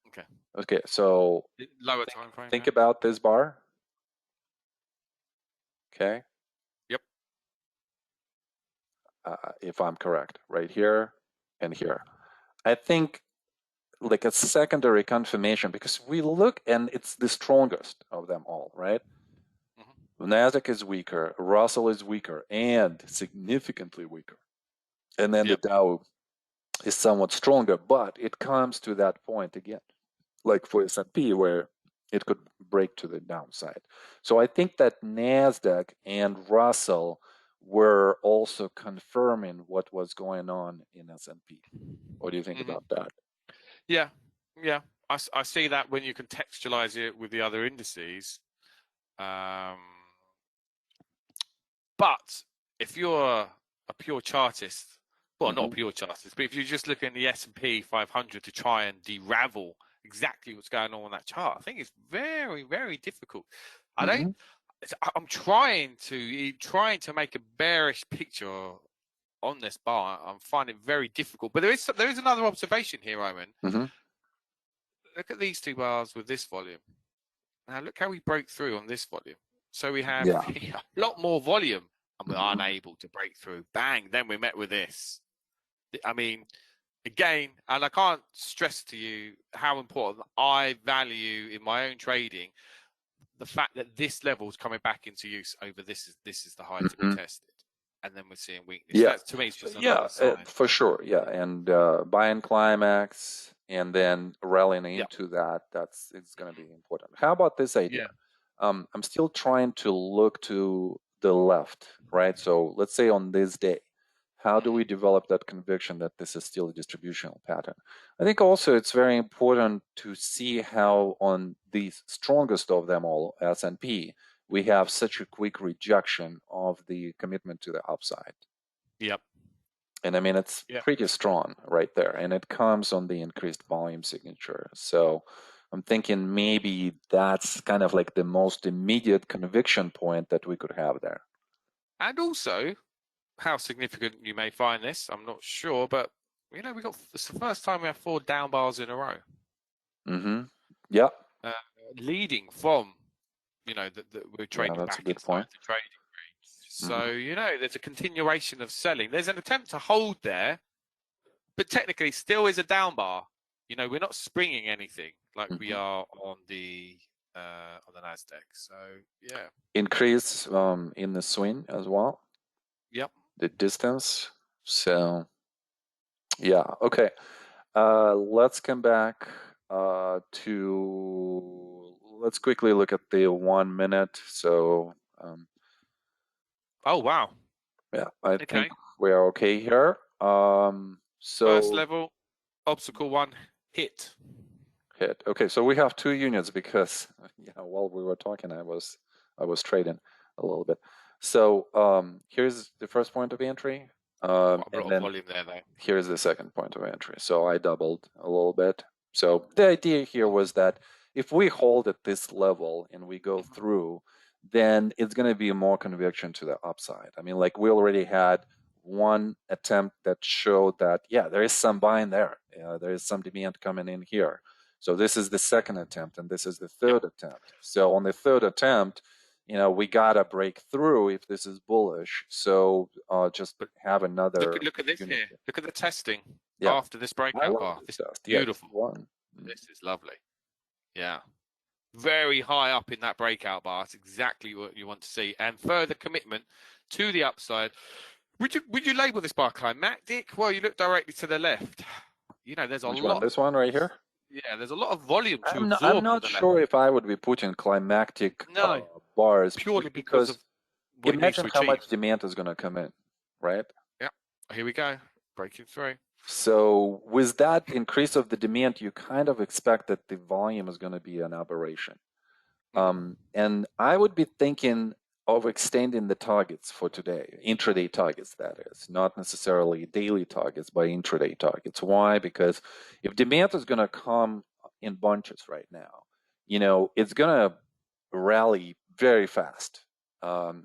Okay. Okay, so lower time frame. Think about this bar. Okay. Yep. If I'm correct, right here and here. I think like a secondary confirmation, because we look and it's the strongest of them all, right? Nasdaq is weaker, Russell is weaker, and significantly weaker. And then the Dow is somewhat stronger, but it comes to that point again, like for S&P, where it could break to the downside. So I think that Nasdaq and Russell were also confirming what was going on in S&P. What do you think about that? Yeah, yeah. I see that when you contextualize it with the other indices. But if you're a pure chartist, well, not a pure chartist, but if you're just looking at the S&P 500 to try and de-ravel exactly what's going on that chart, I think it's very, very difficult. I'm trying to make a bearish picture on this bar. I'm finding it very difficult. But there is another observation here, Roman. Look at these two bars with this volume. Now look how we broke through on this volume. So we have a lot more volume, and we're unable to break through. Bang! Then we met with this. I mean, again, and I can't stress to you how important I value in my own trading the fact that this level is coming back into use over this is the height to be tested, and then we're seeing weakness. Yeah, That's, to me, it's just another sign. for sure. Yeah, and buying climax and then rallying into that. It's going to be important. How about this idea? I'm still trying to look to the left, right? So let's say on this day, how do we develop that conviction that this is still a distributional pattern? I think also it's very important to see how on the strongest of them all, S&P, we have such a quick rejection of the commitment to the upside. Yep. And I mean, it's pretty strong right there. And it comes on the increased volume signature. So I'm thinking maybe that's kind of like the most immediate conviction point that we could have there. And also, how significant you may find this, I'm not sure, but it's the first time we have 4 down bars in a row. Yeah. Leading from, that we're trading that's back a good inside point. the trading range. So, there's a continuation of selling. There's an attempt to hold there, but technically still is a down bar. We're not springing anything like we are on the Nasdaq. So, yeah. Increase in the swing as well. Yep. The distance. So, yeah. Okay. Let's come back let's quickly look at the 1 minute. So, oh, wow. Yeah, I think we're okay here. So first level, obstacle 1, hit. Okay, so we have 2 units because while we were talking, I was trading a little bit. So here's the first point of entry. And then volume there, though. Here's the second point of entry. So I doubled a little bit. So the idea here was that if we hold at this level and we go through, then it's going to be more conviction to the upside. I mean, like we already had one attempt that showed that, there is some buying there. There is some demand coming in here. So this is the second attempt, and this is the third attempt. So on the third attempt, we gotta break through if this is bullish. So just have another. Look at this here. Look at the testing after this breakout bar. This is beautiful. This is lovely. Yeah, very high up in that breakout bar. It's exactly what you want to see, and further commitment to the upside. Would you label this bar climactic? Well, you look directly to the left. There's a lot. This one right here. yeah, there's a lot of volume to I'm absorb on not the sure level. if I would be putting climactic No, bars purely just because because of what it needs imagine to how achieve. much demand is going to come in, right? Yeah, here we go, breaking through. So with that increase of the demand, you kind of expect that the volume is going to be an aberration. And I would be thinking of extending the targets for today, intraday targets, that is, not necessarily daily targets, but intraday targets. Why? Because if demand is going to come in bunches right now, it's going to rally very fast.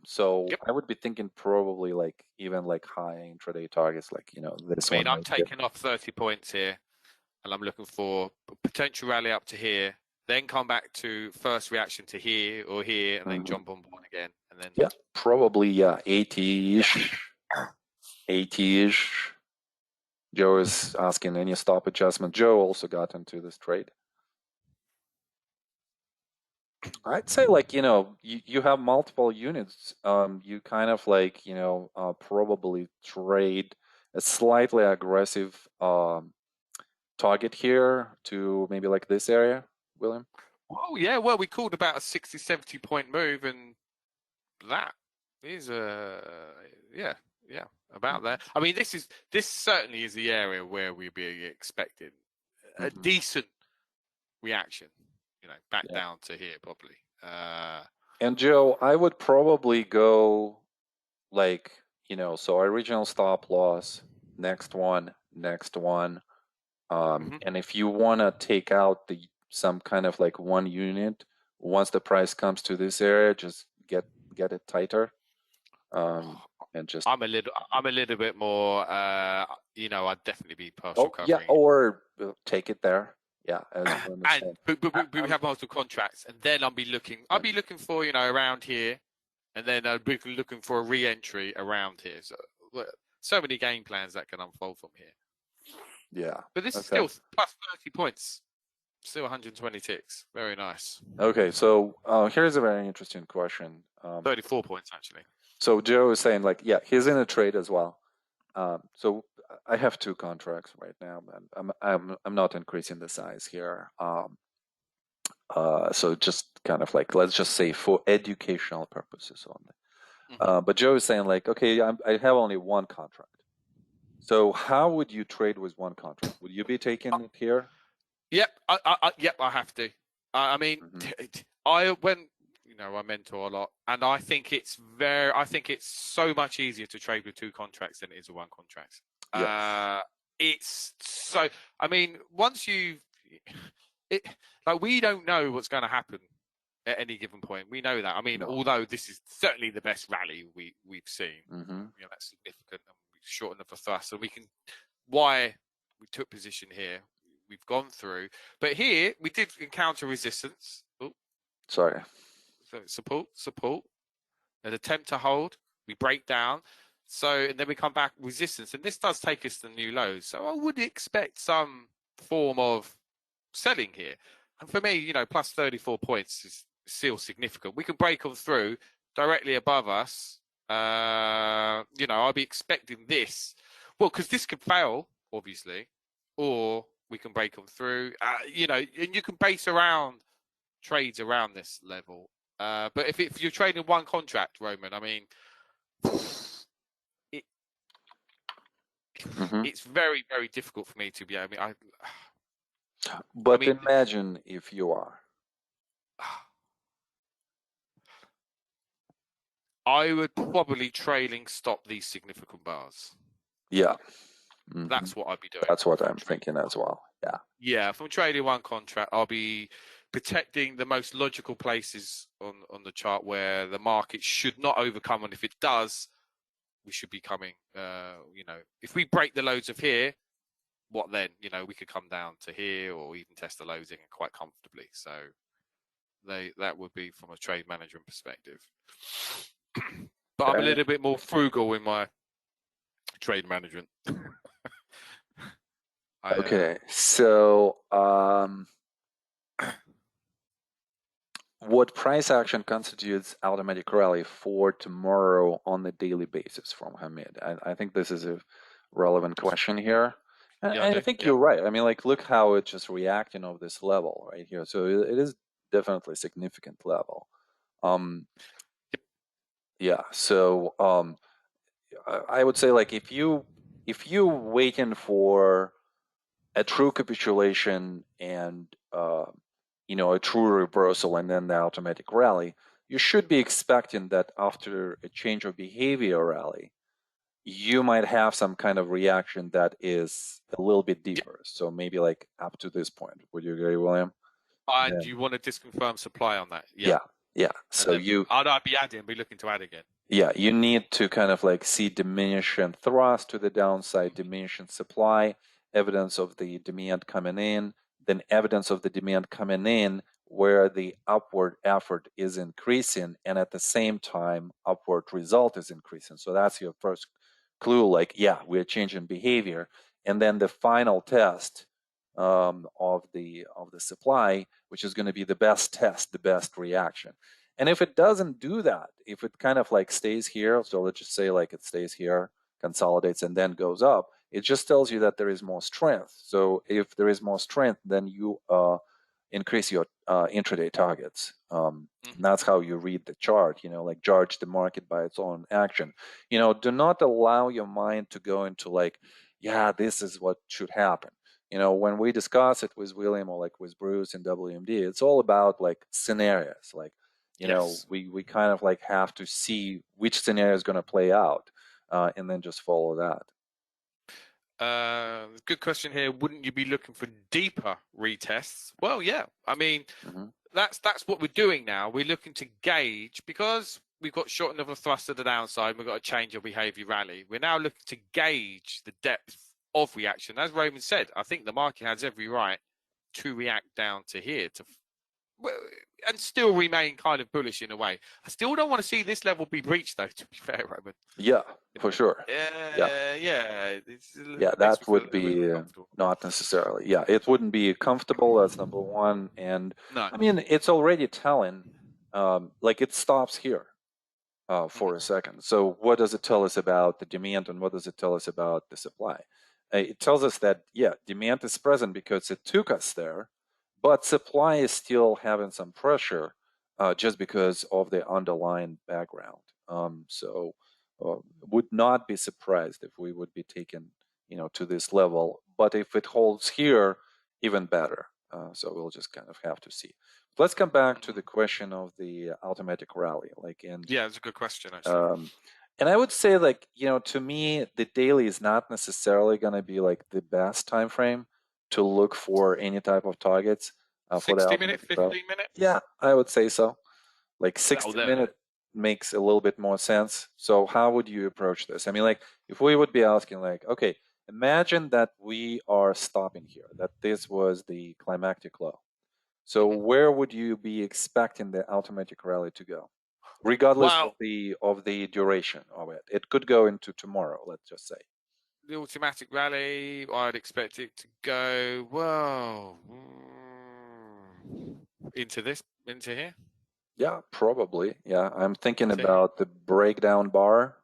So Yep. I would be thinking probably even high intraday targets, this I mean, one I'm right here. taking off 30 points here, and I'm looking for a potential rally up to here, then come back to first reaction to here or here, and then jump on board again, and then Yeah, probably 80-ish, 80-ish. Joe is asking any stop adjustment. Joe also got into this trade. I'd say you have multiple units. You kind of probably trade a slightly aggressive target here to maybe like this area, William. Oh yeah, well we called about a 60, 70 point move, and that is yeah about there. I mean, this certainly is the area where we'd be expecting a decent reaction, back down to here probably. And Joe, I would probably go so original stop loss, next one, and if you want to take out some kind of one unit, once the price comes to this area, just get it tighter, and just. I'm a little bit more. I'd definitely be partial covering. Yeah, or take it there. Yeah, as but we have multiple contracts, and then I'll be looking for around here, and then I'll be looking for a re-entry around here. So many game plans that can unfold from here. Yeah, but this is still plus 30 points, still 120 ticks. Very nice. Okay, so here's a very interesting question. 34 points actually. So Joe is saying he's in a trade as well. So I have 2 contracts right now, and I'm not increasing the size here. So just kind of let's just say for educational purposes only. But Joe is saying okay, I have only 1 contract. So how would you trade with 1 contract? Would you be taking it here? Yep, I have to. I mean, I mentor a lot, and I think it's so much easier to trade with 2 contracts than it is with 1 contract. Yes. It's so. I mean, once we don't know what's going to happen at any given point. We know that. I mean, although this is certainly the best rally we've seen, that's significant, and we shortened the thrust, and why we took position here. We've gone through, but here we did encounter resistance. Oh, sorry. So support, an attempt to hold. We break down, and then we come back resistance, and this does take us to new lows. So I would expect some form of selling here, and for me, plus 34 points is still significant. We can break on through directly above us. I'll be expecting this. Well, because this could fail, obviously, or we can break them through, and you can base around trades around this level. But if you're trading 1 contract, Roman, I mean, it's very, very difficult for me to be. But imagine if you are. I would probably trailing stop these significant bars. Yeah. That's what I'd be doing. That's what I'm thinking as well. Yeah. Yeah, if I'm trading 1 contract, I'll be protecting the most logical places on the chart where the market should not overcome, and if it does, we should be coming. If we break the lows of here, what then? We could come down to here or even test the lows in quite comfortably. So that would be from a trade management perspective. But I'm a little bit more frugal in my trade management. Okay, so what price action constitutes automatic rally for tomorrow on a daily basis from Hamid? I think this is a relevant question here. Yeah, I And I do. think Yeah. you're right. I mean, like, look how it's just reacting of this level right here. So it is definitely a significant level. Um, Yep. yeah. So I would say, like, if you waiting for a true capitulation and a true reversal and then the automatic rally, you should be expecting that after a change of behavior rally, you might have some kind of reaction that is a little bit Yep. deeper. So maybe like up to this point. Would you agree, William? And Yeah. you want to disconfirm supply on that. Yeah. Yeah. Yeah. And So then I'd be adding, be looking to add again. yeah, you need to kind of like see diminishing thrust to the downside, diminishing supply, evidence of the demand coming in, then evidence of the demand coming in where the upward effort is increasing and at the same time upward result is increasing. So that's your first clue, like, yeah, we're changing behavior. And then the final test of the supply, which is going to be the best test, the best reaction. And if it doesn't do that, if it kind of like stays here, so let's just say like it stays here, consolidates, and then goes up, it just tells you that there is more strength. So if there is more strength, then you increase your intraday targets. And that's how you read the chart, like judge the market by its own action. Do not allow your mind to go into like, yeah, this is what should happen. When we discuss it with William or like with Bruce and WMD, it's all about like scenarios. Like, Yes. we kind of like have to see which scenario is going to play out and then just follow that. Good question here. Wouldn't you be looking for deeper retests? Well, yeah. I mean, that's what we're doing now. We're looking to gauge because we've got shortening of the thrust to the downside. We've got a change of behavior rally. We're now looking to gauge the depth of reaction. As Roman said, I think the market has every right to react down to here and still remain kind of bullish in a way. I still don't want to see this level be breached, though. To be fair, Roman. Yeah, for sure. Yeah. Yeah, that would be not necessarily. Yeah, it wouldn't be comfortable. That's number one. And No. I mean, it's already telling, like it stops here for a second. So what does it tell us about the demand and what does it tell us about the supply? It tells us that, yeah, demand is present because it took us there, but supply is still having some pressure just because of the underlying background. So would not be surprised if we would be taken, to this level. But if it holds here, even better. So we'll just kind of have to see. Let's come back to the question of the automatic rally. Yeah, it's a good question actually. And I would say, like, to me, the daily is not necessarily going to be like the best time frame to look for any type of targets for the 60-minute, automatic rally. 15-minute? Yeah, I would say so. Like 60 Well, minute makes a little bit more sense. So how would you approach this? I mean, like, if we would be asking, like, okay, imagine that we are stopping here, that this was the climactic low. So where would you be expecting the automatic rally to go, regardless of the duration of it? It could go into tomorrow, let's just say. The automatic rally, I'd expect it to go into here. Yeah, probably. Yeah, I'm thinking about the breakdown bar.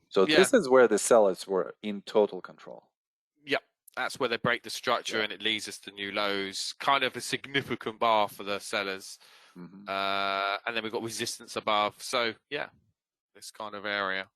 So this is where the sellers were in total control. Yep, that's where they break the structure and it leads us to new lows. Kind of a significant bar for the sellers. And then we've got resistance above. So yeah, this kind of area.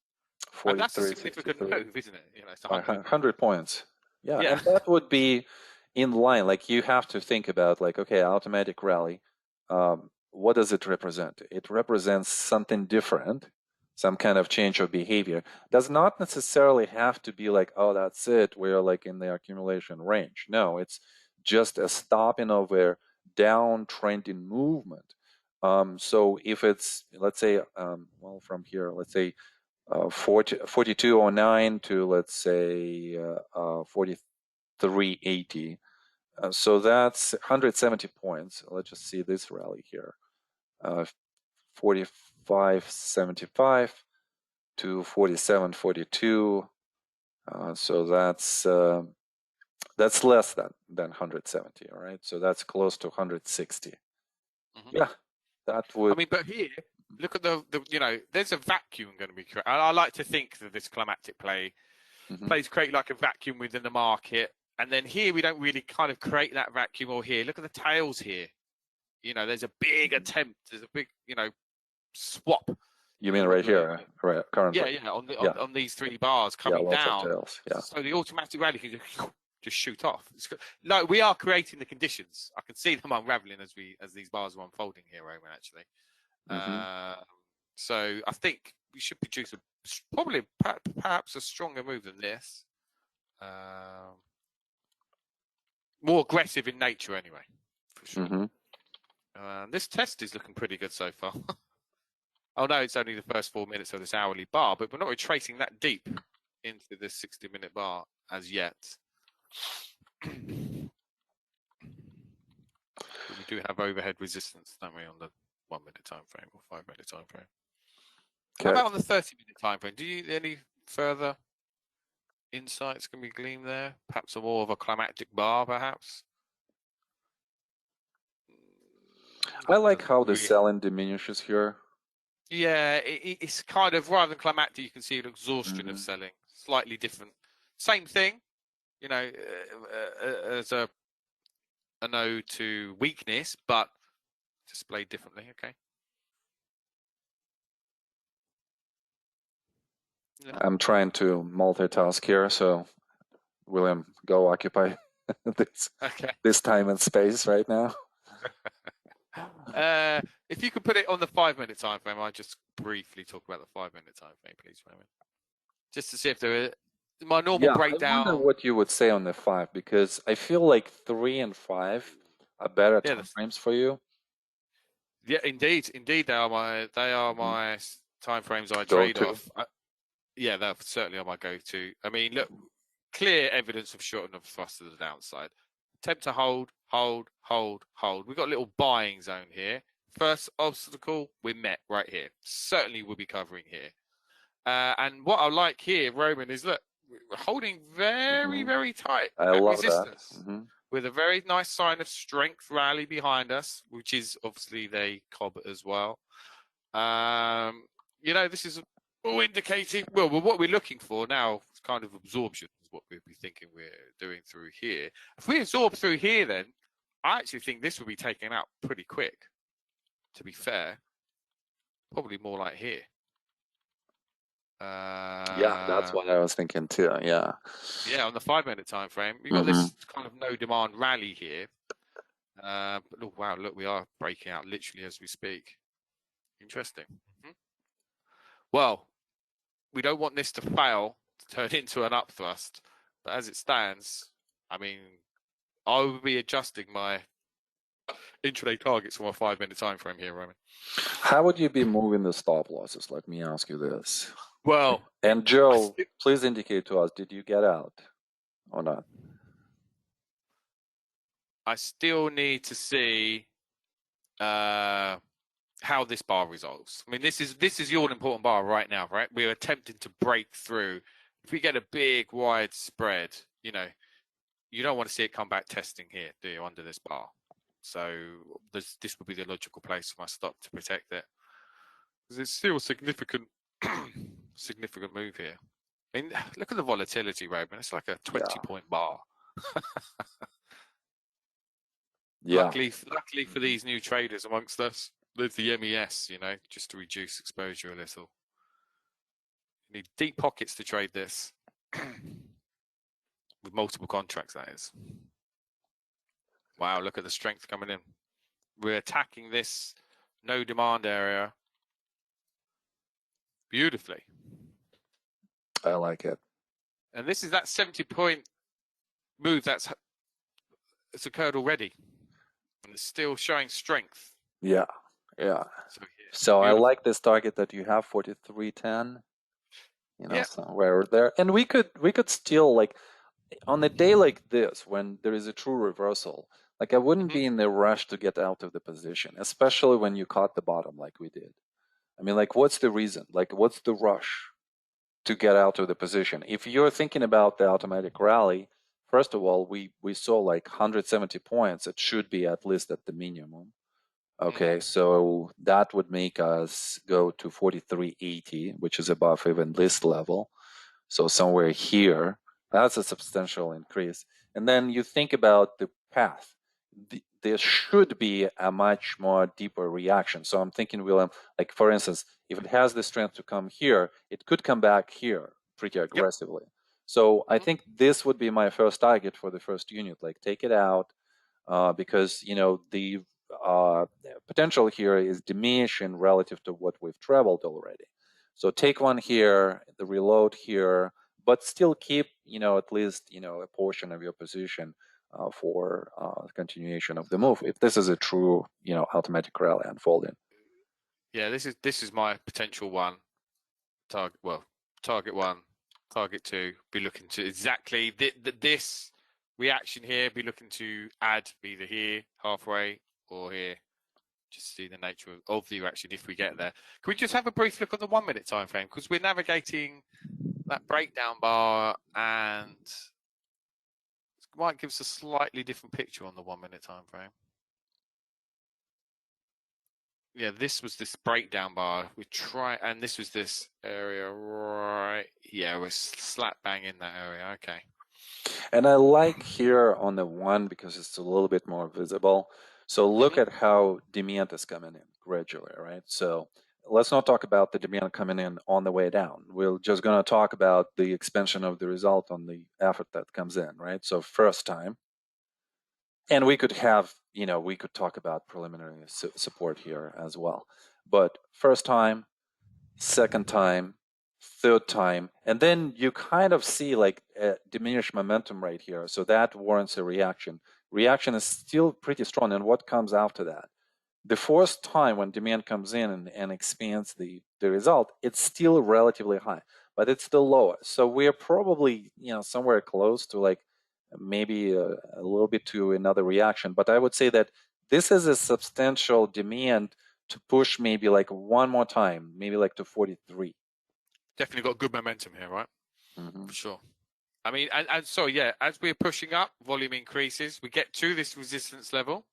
And that's a significant move, isn't it? It's 100 points. Yeah, and that would be in line. Like, you have to think about, like, okay, automatic rally. What does it represent? It represents something different, some kind of change of behavior. Does not necessarily have to be like, oh, that's it, we're like in the accumulation range. No, it's just a stopping of a downtrending movement. So if it's, let's say, from here, let's say 4209 to, let's say, 4380. So that's 170 points. Let's just see this rally here. 4575 to 4742. So that's less than 170. All right. So that's close to 160. Yeah, that would. I mean, but here, look at the there's a vacuum going to be created. I like to think that this climactic play plays create like a vacuum within the market. And then here we don't really kind of create that vacuum. Or here, look at the tails here. There's a big attempt. There's a big, swap. You mean right here, right? Currently. Yeah. On these 3 bars coming down. Tails, yeah. So the automatic rally can just shoot off. No, we are creating the conditions. I can see them unraveling as these bars are unfolding here, Roman. Actually, so I think we should produce probably perhaps a stronger move than this. More aggressive in nature, anyway, for sure. This test is looking pretty good so far. Oh no, it's only the first 4 minutes of this hourly bar, but we're not retracing that deep into this 60-minute bar as yet. We do have overhead resistance, don't we, on the 1 minute time frame or 5 minute time frame? Okay. How about on the 30-minute time frame? Do you any further insights can be gleaned there? Perhaps more of a climactic bar, perhaps. I like how the selling diminishes here. Yeah, it's kind of, rather than climactic, you can see an exhaustion of selling. Slightly different. Same thing, as a ode to weakness, but displayed differently. Okay. Yeah. I'm trying to multitask here, so William, go occupy this time and space right now. If you could put it on the 5 minute time frame, I'll just briefly talk about the 5 minute time frame, please, Roman. Just to see if there is my normal breakdown. I wonder what you would say on the 5, because I feel like 3 and 5 are better time frames for you. Yeah, indeed, they are my time frames I trade off. Yeah, they're certainly on my go-to. I mean, look, clear evidence of shortening of thrust to the downside. Attempt to hold. We've got a little buying zone here. First obstacle, we're met right here. Certainly we'll be covering here. And what I like here, Roman, is look, we're holding very, very tight at resistance. With a very nice sign of strength rally behind us, which is obviously the COB as well. This is all indicating, well, what we're looking for now is kind of absorption, is what we'd be thinking we're doing through here. If we absorb through here, then I actually think this will be taken out pretty quick, to be fair. Probably more like here. Yeah, that's what I was thinking too. Yeah, on the 5 minute time frame, we've got this kind of no demand rally here. But oh, wow, look, we are breaking out literally as we speak. Interesting. Well, we don't want this to fail to turn into an upthrust, but as it stands, I mean, I will be adjusting my intraday targets for my 5 minute time frame here, Roman. How would you be moving the stop losses? Let me ask you this. Well, and Joe, please indicate to us, did you get out or not? I still need to see how this bar resolves. I mean, this is the all important bar right now, right? We're attempting to break through. If we get a big wide spread, you don't want to see it come back testing here, do you, under this bar? So this would be the logical place for my stop to protect it, because it's still a significant move here. I mean, look at the volatility, Roman. It's like a 20-point bar. Luckily for these new traders amongst us, with the MES, just to reduce exposure a little. You need deep pockets to trade this. With multiple contracts, that is. Wow, look at the strength coming in. We're attacking this no demand area beautifully. I like it. And this is that 70-point move it's occurred already. And it's still showing strength. Yeah. So I like this target that you have, 43.10. Somewhere there. And we could still, like, on a day like this, when there is a true reversal, like, I wouldn't be in a rush to get out of the position, especially when you caught the bottom like we did. I mean, like, what's the reason? Like, what's the rush to get out of the position? If you're thinking about the automatic rally, first of all, we saw like 170 points. It should be at least at the minimum. Okay, so that would make us go to 43.80, which is above even this level. So somewhere here, that's a substantial increase. And then you think about the path. There should be a much more deeper reaction. So I'm thinking, William, like for instance, if it has the strength to come here, it could come back here pretty aggressively. So I think this would be my first target for the first unit, like take it out, because the potential here is diminishing relative to what we've traveled already. So take one here, the reload here, but still keep at least a portion of your position for continuation of the move, if this is a true automatic rally unfolding. Yeah, this is my potential one target. Well, target one, target two. Be looking to exactly this reaction here. Be looking to add either here halfway or here. Just see the nature of the reaction if we get there. Can we just have a brief look at the 1 minute time frame, because we're navigating that breakdown bar and it might give us a slightly different picture on the 1 minute time frame. Yeah, this was this breakdown bar. We try, and this was this area right. Yeah, we're slap bang in that area. Okay. And I like here on the one because it's a little bit more visible. So look at how demand is coming in gradually, right? So let's not talk about the demand coming in on the way down. We're just going to talk about the expansion of the result on the effort that comes in, right? So first time, and we could have, we could talk about preliminary support here as well. But first time, second time, third time, and then you kind of see like a diminished momentum right here. So that warrants a reaction. Reaction is still pretty strong. And what comes after that? The fourth time when demand comes in and expands the result, it's still relatively high, but it's still lower. So we're probably, somewhere close to like maybe a little bit to another reaction. But I would say that this is a substantial demand to push maybe like one more time, maybe like to 43. Definitely got good momentum here, right? Mm-hmm. For sure. I mean, and so yeah, as we're pushing up, volume increases. We get to this resistance level,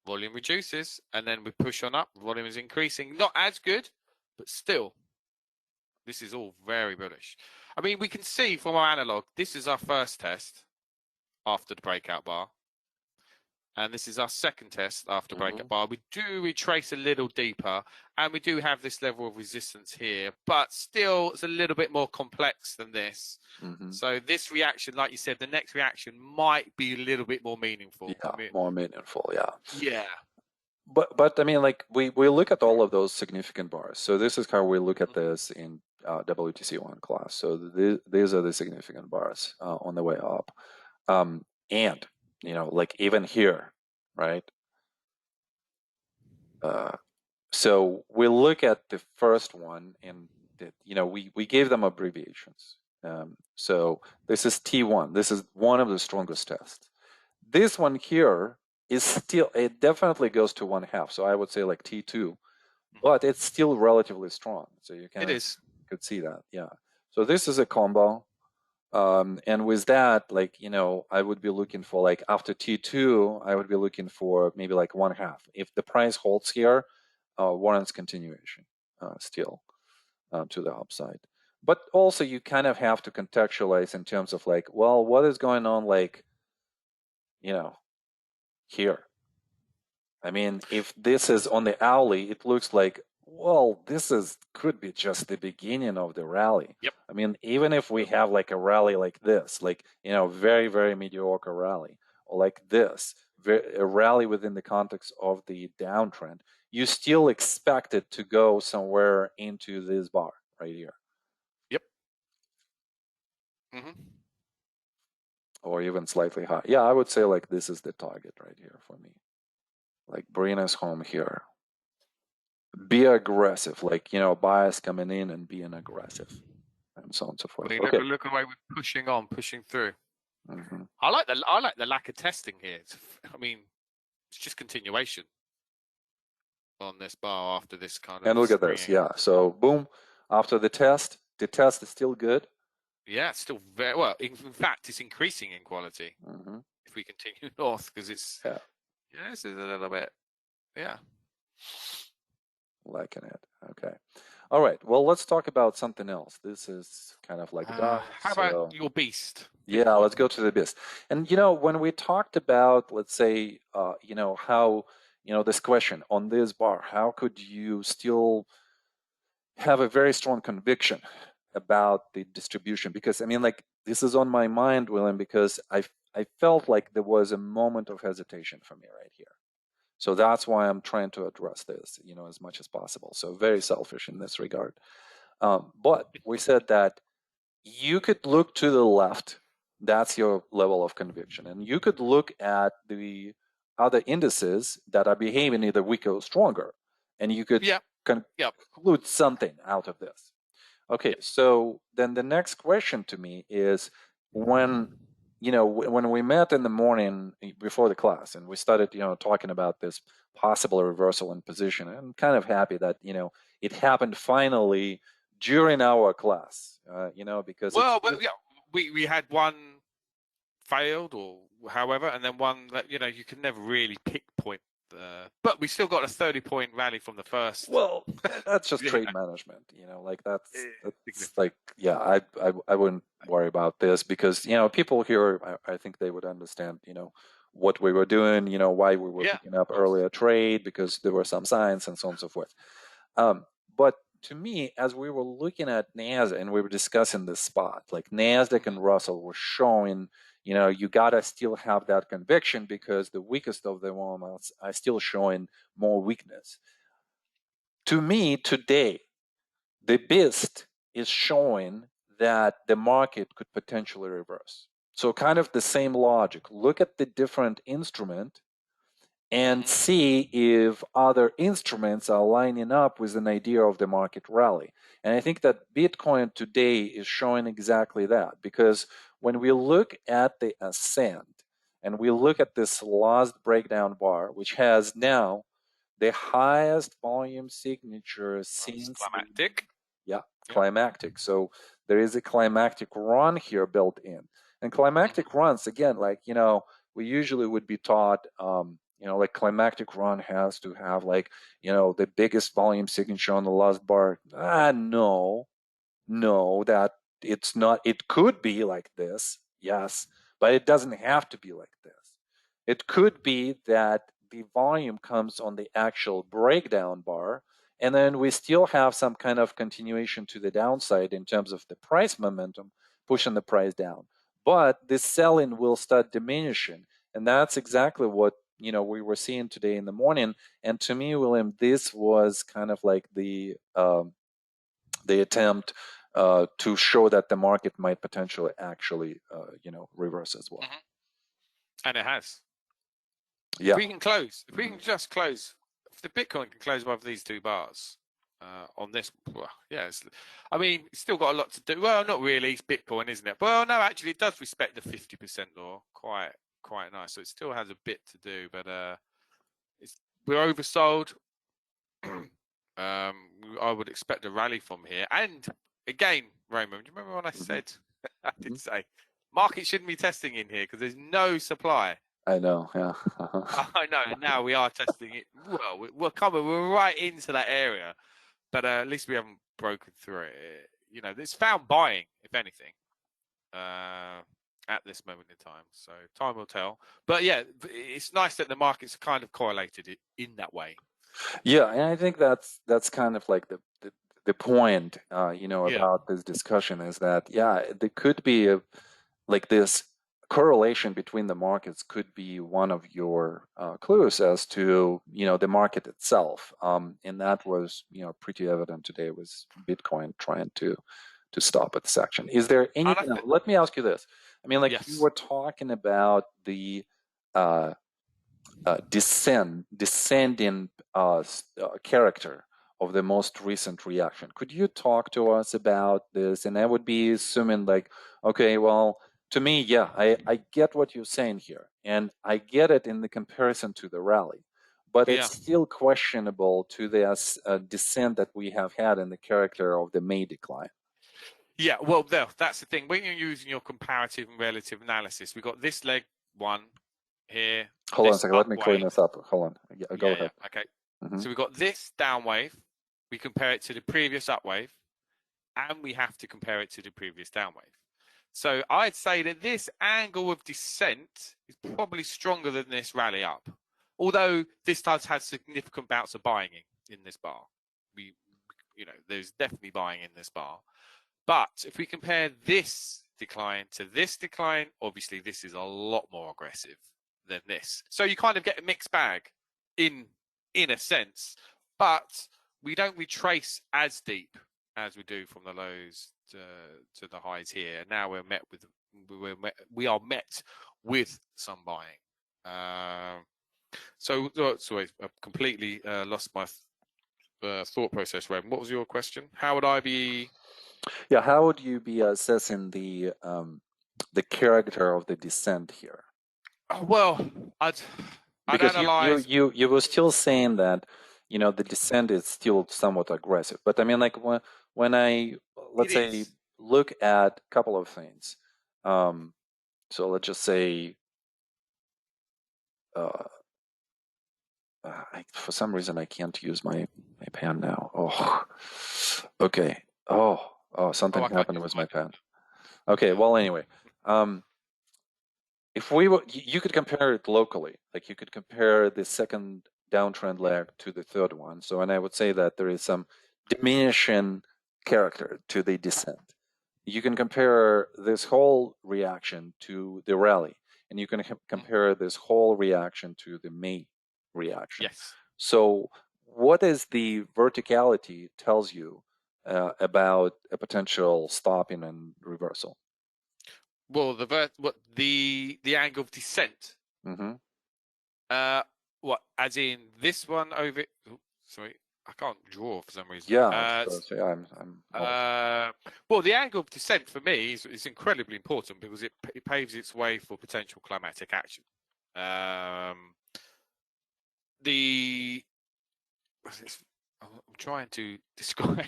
volume reduces, and then we push on up. Volume is increasing, not as good, but still, this is all very bullish. I mean, we can see from our analog, this is our first test after the breakout bar. And this is our second test after breakout bar. We do retrace a little deeper, and we do have this level of resistance here, but still it's a little bit more complex than this. So this reaction, like you said, the next reaction might be a little bit more meaningful. Yeah, more meaningful, yeah. Yeah. But I mean, like we look at all of those significant bars. So this is how we look at this in WTC1 class. So these are the significant bars on the way up. And, like even here, right? So we look at the first one and, we gave them abbreviations. So this is T1. This is one of the strongest tests. This one here is still, it definitely goes to 1/2. So I would say like T2, but it's still relatively strong. So you could see that. Yeah. So this is a combo. And with that, like, I would be looking for like after T2, I would be looking for maybe like 1/2. If the price holds here, warrants continuation still to the upside. But also you kind of have to contextualize in terms of like, well, what is going on like, here? I mean, if this is on the hourly, it looks like, well, could be just the beginning of the rally. Yep. I mean, even if we have like a rally like this, like, very, very mediocre rally, or like this, a rally within the context of the downtrend, you still expect it to go somewhere into this bar right here. Yep. Or even slightly high. Yeah, I would say like this is the target right here for me. Like bring us home here. Be aggressive, like, buyers coming in and being aggressive, and so on and so forth. Look at the way we're pushing on, pushing through. I like the lack of testing here. I mean, it's just continuation on this bar after this kind of. And look at this, yeah. So boom, after the test is still good. Yeah, it's still very well. In fact, it's increasing in quality if we continue north, because it's this is a little bit, yeah. Liking it. Okay. All right. Well, let's talk about something else. This is kind of like done. How about So your beast? yeah, Bitcoin? let's go to the BIS. And when we talked about, let's say, how this question on this bar, how could you still have a very strong conviction about the distribution? Because I mean, like, this is on my mind, William, because I felt like there was a moment of hesitation for me right here. So that's why I'm trying to address this, as much as possible. So very selfish in this regard. But we said that you could look to the left. That's your level of conviction. And you could look at the other indices that are behaving either weaker or stronger. And you could Yeah. conclude something out of this. Okay, so then the next question to me is when when we met in the morning before the class and we started talking about this possible reversal in position, I'm kind of happy that it happened finally during our class, because we had one failed or however, and then one that you can never really pinpoint. But we still got a 30-point rally from the first. Well, that's just trade management, like that's like, yeah, I wouldn't worry about this because people here, I think they would understand, what we were doing, why we were picking up earlier trade because there were some signs and so on and so forth. But to me, as we were looking at NASDAQ and we were discussing this spot, like NASDAQ and Russell were showing, you gotta still have that conviction because the weakest of them are still showing more weakness. To me, today, the BIST is showing that the market could potentially reverse. So kind of the same logic. Look at the different instrument and see if other instruments are lining up with an idea of the market rally. And I think that Bitcoin today is showing exactly that, because when we look at the ascent and we look at this last breakdown bar, which has now the highest volume signature since climactic. Climactic. So there is a climactic run here built in. And climactic runs, again, like, we usually would be taught, like climactic run has to have like, the biggest volume signature on the last bar. No, that it's not. It could be like this, yes, but it doesn't have to be like this. It could be that the volume comes on the actual breakdown bar, and then we still have some kind of continuation to the downside in terms of the price momentum, pushing the price down. But the sell-in will start diminishing, and that's exactly what we were seeing today in the morning. And to me, William, this was kind of like the attempt to show that the market might potentially actually reverse as well. And it has. Yeah. If we can just close, if the Bitcoin can close above these two bars on this, it's still got a lot to do. Well, not really. It's Bitcoin, isn't it? Well, no, actually, it does respect the 50% law quite nice. So it still has a bit to do, but we're oversold. I would expect a rally from here. And again, Roman, do you remember when I said, I did say, market shouldn't be testing in here because there's no supply. I know, yeah. I know. Now we are testing it. Well, we're right into that area, but at least we haven't broken through it. It's found buying, if anything, at this moment in time. So time will tell. But yeah, it's nice that the markets are kind of correlated in that way. Yeah, and I think that's kind of like the point, about this discussion is that there could be like this correlation between the markets could be one of your clues as to the market itself, and that was pretty evident today with Bitcoin trying to stop at this action. Is there anything? Let me ask you this. I mean, like, you were talking about the descending character of the most recent reaction. Could you talk to us about this? And I would be assuming like, okay, well, to me, I get what you're saying here, and I get it in the comparison to the rally, but it's still questionable to the descent that we have had in the character of the May decline. Yeah, well, that's the thing. When you're using your comparative and relative analysis, we've got this leg one here. Hold on a second. Let me clean this up. Hold on. Go ahead. Okay. So we've got this down wave we compare it to the previous up wave, and we have to compare it to the previous down wave. So I'd say that this angle of descent is probably stronger than this rally up, although this does have significant bouts of buying in this bar. There's definitely buying in this bar. But if we compare this decline to this decline, obviously this is a lot more aggressive than this. So you kind of get a mixed bag in a sense, but we don't retrace as deep as we do from the lows to the highs here. And now we are met with some buying. So I've completely lost my thought process, Ren. What was your question? How would I be? Yeah, how would you be assessing the character of the descent here? Well, I'd Because analyze. you were still saying that the descent is still somewhat aggressive, but I mean, like when I let's say look at a couple of things. So let's just say for some reason I can't use my pen now. Oh, okay. Oh, something happened with my pen. Okay, well, anyway, if we were, you could compare it locally, like you could compare the second downtrend leg to the third one. So, and I would say that there is some diminishing character to the descent. You can compare this whole reaction to the rally, and you can compare this whole reaction to the May reaction. Yes. So, what is the verticality tells you about a potential stopping and reversal? Well, the angle of descent. Mm-hmm. What? As in this one over? Sorry, I can't draw for some reason. Yeah. Well, the angle of descent for me is incredibly important because it paves its way for potential climatic action. I'm trying to describe.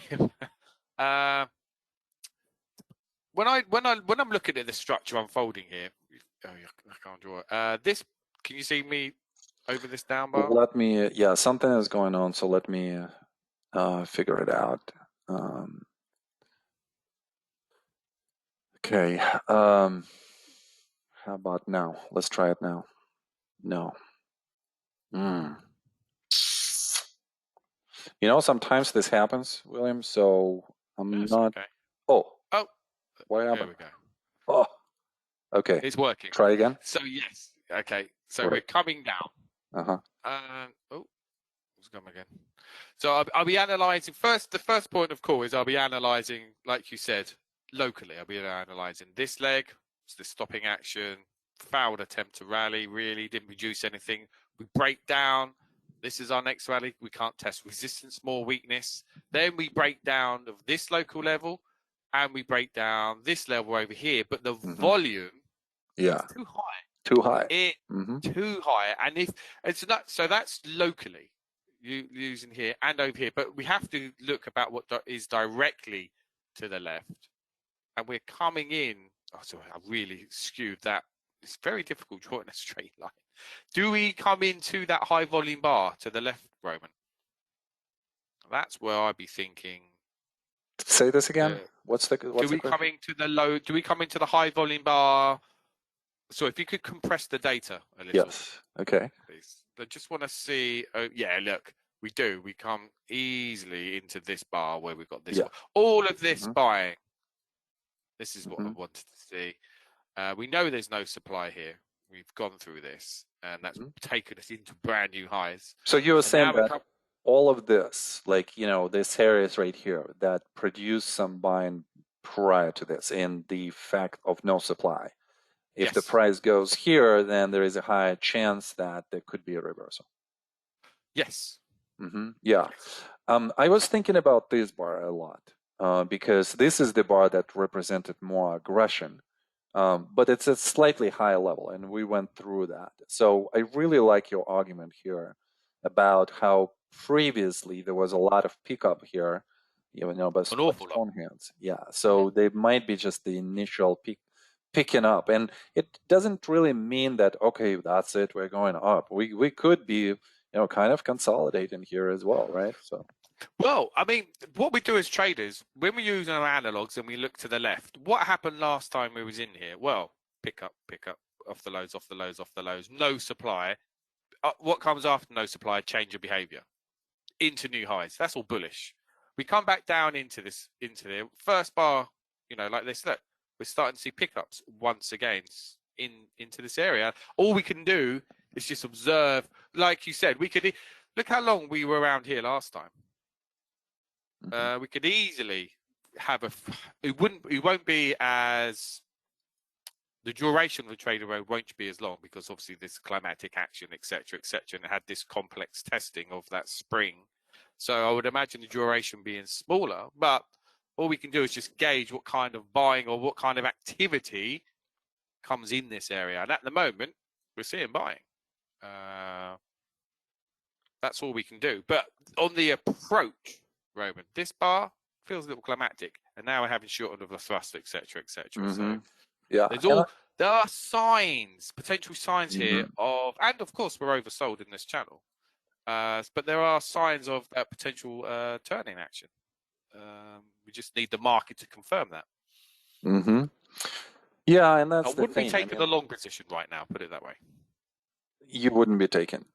When I'm looking at the structure unfolding here, I can't draw it. This, can you see me over this down bar? Let me. Yeah, something is going on, so let me figure it out. Okay. How about now? Let's try it now. No. Sometimes this happens, William. So I'm not. Okay. Oh. What happened? There we go. Oh. Okay. It's working. Try again. So yes. Okay. So we're coming down. It's come again. So I'll be analysing first. The first point of call is I'll be analysing, like you said, locally. I'll be analysing this leg, it's the stopping action, failed attempt to rally, really didn't produce anything. We break down. This is our next rally. We can't test resistance, more weakness. Then we break down of this local level, and we break down this level over here. But the volume is too high. Too high. Too high. And if it's not, so that's locally using here and over here. But we have to look about what is directly to the left. And we're coming in. Oh, sorry, I really skewed that. It's very difficult drawing a straight line. Do we come into that high volume bar to the left, Roman? That's where I'd be thinking. Say this again. Do we come into the low? Do we come into the high volume bar? So if you could compress the data a little. Yes. Okay. Please. I just want to see. Yeah, look, we do. We come easily into this bar where we've got this. Yeah. All of this buying. This is what I wanted to see. We know there's no supply here. We've gone through this, and that's taken us into brand new highs. So you were saying that all of this, like, this areas right here that produced some buying prior to this in the fact of no supply. If the price goes here, then there is a higher chance that there could be a reversal. Yes. Yeah. I was thinking about this bar a lot because this is the bar that represented more aggression. But it's a slightly higher level, and we went through that. So I really like your argument here about how previously there was a lot of pickup here, but strong hands. Yeah, so they might be just the initial picking up, and it doesn't really mean that okay, that's it, we're going up. We could be kind of consolidating here as well, right? So Well, I mean, what we do as traders, when we use our analogs and we look to the left, what happened last time we was in here? Well, pick up, off the lows, off the lows, off the lows, no supply. What comes after no supply? Change of behavior into new highs. That's all bullish. We come back down into the first bar, like this. Look, we're starting to see pickups once again into this area. All we can do is just observe. Like you said, we could look how long we were around here last time. We could easily have it won't be as, the duration of the trading road won't be as long, because obviously this climatic action, etc., and it had this complex testing of that spring. So I would imagine the duration being smaller, but all we can do is just gauge what kind of buying or what kind of activity comes in this area. And at the moment, we're seeing buying. That's all we can do. But on the approach, Roman, this bar feels a little climatic, and now we're having shortened of the thrust, etc., So yeah, there are signs, potential signs here of, and of course we're oversold in this channel. But there are signs of that potential turning action. We just need the market to confirm that. Yeah, and that's I the wouldn't thing. be taking a long position right now, put it that way. You wouldn't be taking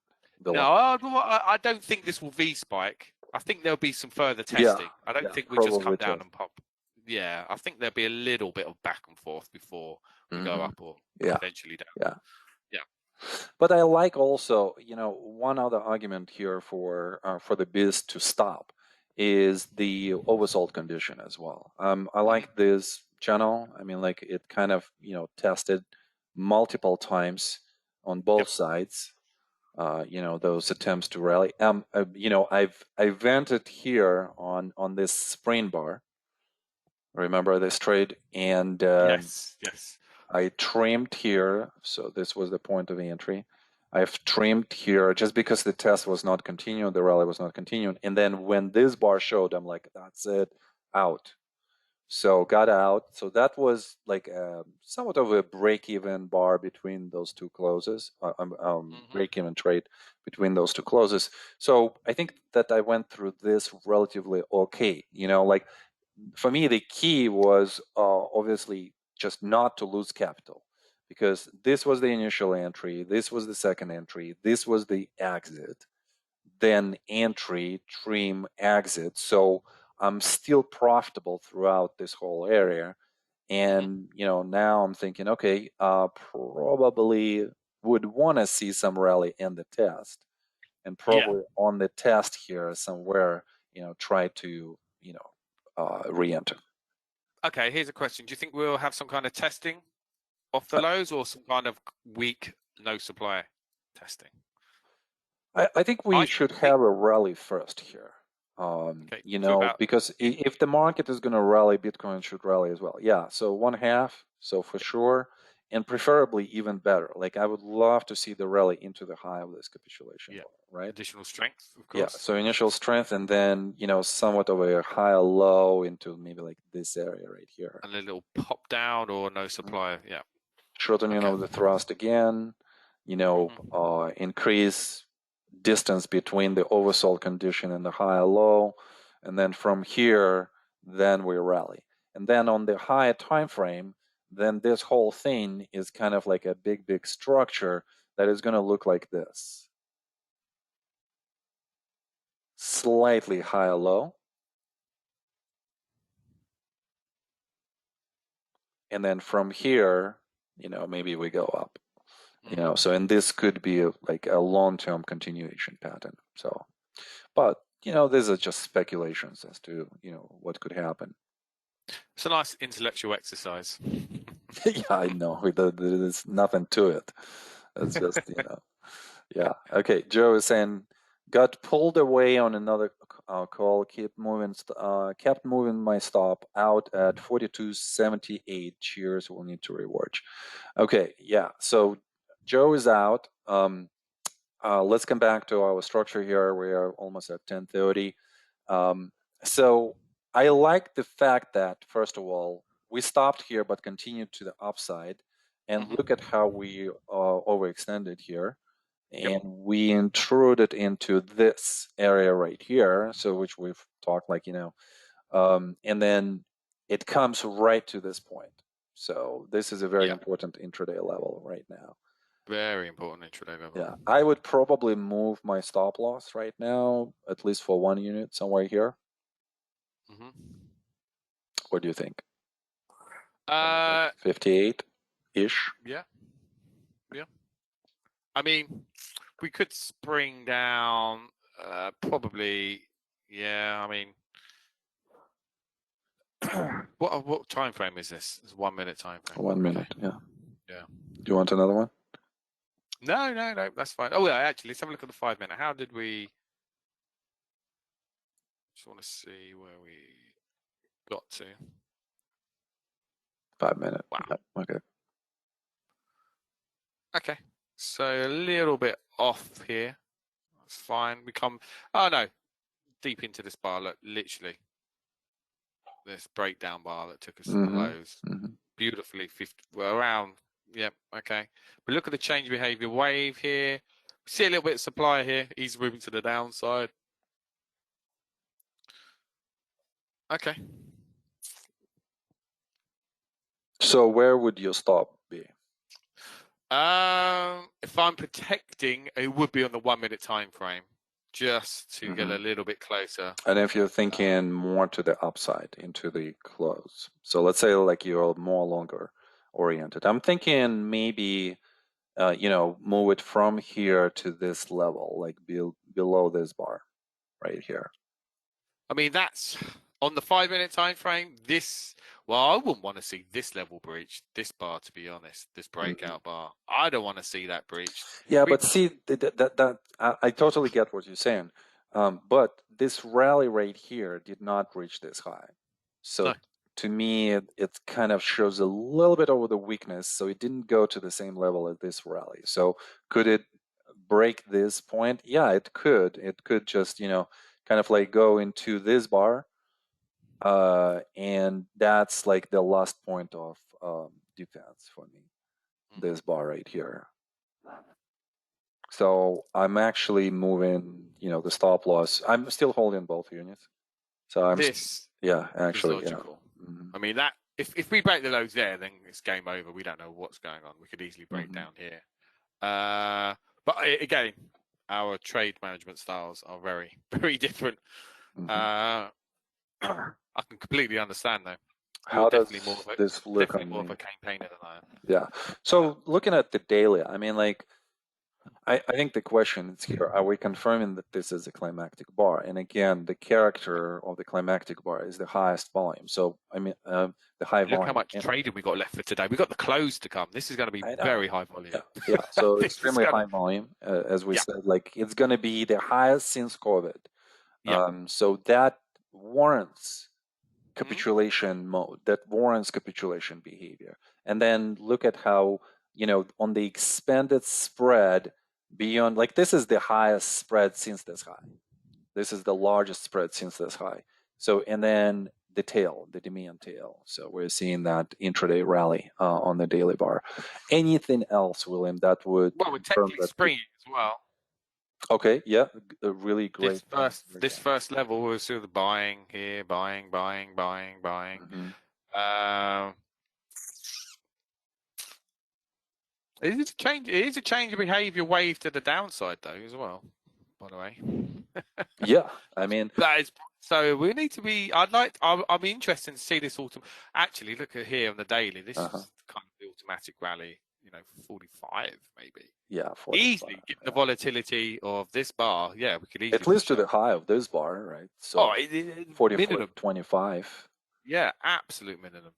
the long. No, I don't think this will V-spike. I think there'll be some further testing. I don't think we just come down and pop. Yeah, I think there'll be a little bit of back and forth before we go up or potentially down. Yeah. But I like also, one other argument here for the biz to stop is the oversold condition as well. I like this channel. I mean, like it kind of, tested multiple times on both sides. Those attempts to rally. I vented here on this spring bar. Remember this trade? And yes. I trimmed here, so this was the point of entry. I've trimmed here just because the test was not continuing, the rally was not continuing. And then when this bar showed, I'm like, that's it, out. So got out. So that was like somewhat of a break-even bar between those two closes, break-even trade between those two closes. So I think that I went through this relatively okay. Like for me, the key was obviously just not to lose capital, because this was the initial entry, this was the second entry, this was the exit, then entry, trim, exit. So I'm still profitable throughout this whole area. And now I'm thinking, okay, probably would want to see some rally in the test, and probably on the test here somewhere, try to re-enter. Okay, here's a question. Do you think we'll have some kind of testing off the lows, or some kind of weak no supply testing? I think we should have a rally first here. Because if the market is going to rally, Bitcoin should rally as well. Yeah, so 1/2, so for sure, and preferably even better. Like I would love to see the rally into the high of this capitulation, right? Additional strength, of course. Yeah, so initial strength, and then somewhat of a higher low into maybe like this area right here. And a little pop down or no supply, Shortening of the thrust again, increase distance between the oversold condition and the higher low, and then from here, then we rally. And then on the higher time frame, then this whole thing is kind of like a big structure that is going to look like this. Slightly higher low, and then from here, maybe we go up. So, and this could be like a long-term continuation pattern. So, but these are just speculations as to what could happen. It's a nice intellectual exercise. Yeah, I know. There's nothing to it. It's just yeah. Okay, Joe is saying, got pulled away on another call. Kept moving my stop out at 42.78. Cheers. We'll need to rewatch. Okay, yeah. So Joe is out. Let's come back to our structure here. We are almost at 10:30. So I like the fact that, first of all, we stopped here but continued to the upside, and look at how we overextended here. and we intruded into this area right here, so which we've talked like, and then it comes right to this point. So this is a very important intraday level right now. Very important intraday level. Yeah, I would probably move my stop loss right now, at least for 1 unit, somewhere here. What do you think? 58-ish? Yeah. I mean, we could spring down, probably, I mean, what time frame is this? It's 1 minute time frame. 1 minute, Yeah. Do you want another one? No, that's fine. Oh, yeah, actually, let's have a look at the 5 minute. How did we? Just want to see where we got to. 5 minute. Wow. Yep. Okay. Okay. So a little bit off here. That's fine. We come. Oh no, deep into this bar. Look, literally, this breakdown bar that took us to the lows. Beautifully, 50. Well, around. Yep. Okay. But look at the change behavior wave here. We see a little bit of supply here. He's moving to the downside. Okay. So where would your stop be? If I'm protecting, it would be on the 1 minute time frame, just to get a little bit closer. And if you're thinking more to the upside, into the close, so let's say like you're more longer oriented, I'm thinking maybe move it from here to this level, like below this bar right here. I mean, that's on the 5 minute time frame. I wouldn't want to see this level breach, this bar, to be honest, this breakout bar. I don't want to see that breach. Yeah, but see, that I totally get what you're saying. But this rally right here did not reach this high. So to me, it kind of shows a little bit over the weakness. So it didn't go to the same level as this rally. So could it break this point? Yeah, it could. It could just, kind of like go into this bar. And that's like the last point of defense for me, this bar right here. So I'm actually moving, the stop loss. I'm still holding both units. So I'm actually, I mean, that if we break the lows there, then it's game over. We don't know what's going on. We could easily break down here. But again, our trade management styles are very, very different. I can completely understand though. How does this look? Definitely more of a campaigner than I am. Yeah. So looking at the daily, I mean, like, I think the question is here: are we confirming that this is a climactic bar? And again, the character of the climactic bar is the highest volume. So I mean, the high volume. Look how much trading we got left for today. We got the close to come. This is going to be very high volume. Yeah. So extremely high volume, as we said. Like it's going to be the highest since COVID. So that warrants capitulation mode, that warrants capitulation behavior. And then look at how, on the expanded spread beyond, like this is the highest spread since this high. This is the largest spread since this high. So, and then the tail, the demand tail. So we're seeing that intraday rally on the daily bar. Anything else, William, that would... Well, we're technically springing as well. Okay, yeah, a really great. This first level was sort of buying here, buying. It is a change of behavior wave to the downside though as well, by the way. Yeah, I mean that is so we need to be. I'll be interested to see this autumn. Actually, look at here on the daily. This is kind of the automatic rally. 45 maybe. Yeah, 45, easily given the volatility of this bar. Yeah, we could easily. At least to the high of this bar, right? So 45.25. Yeah, absolute minimum.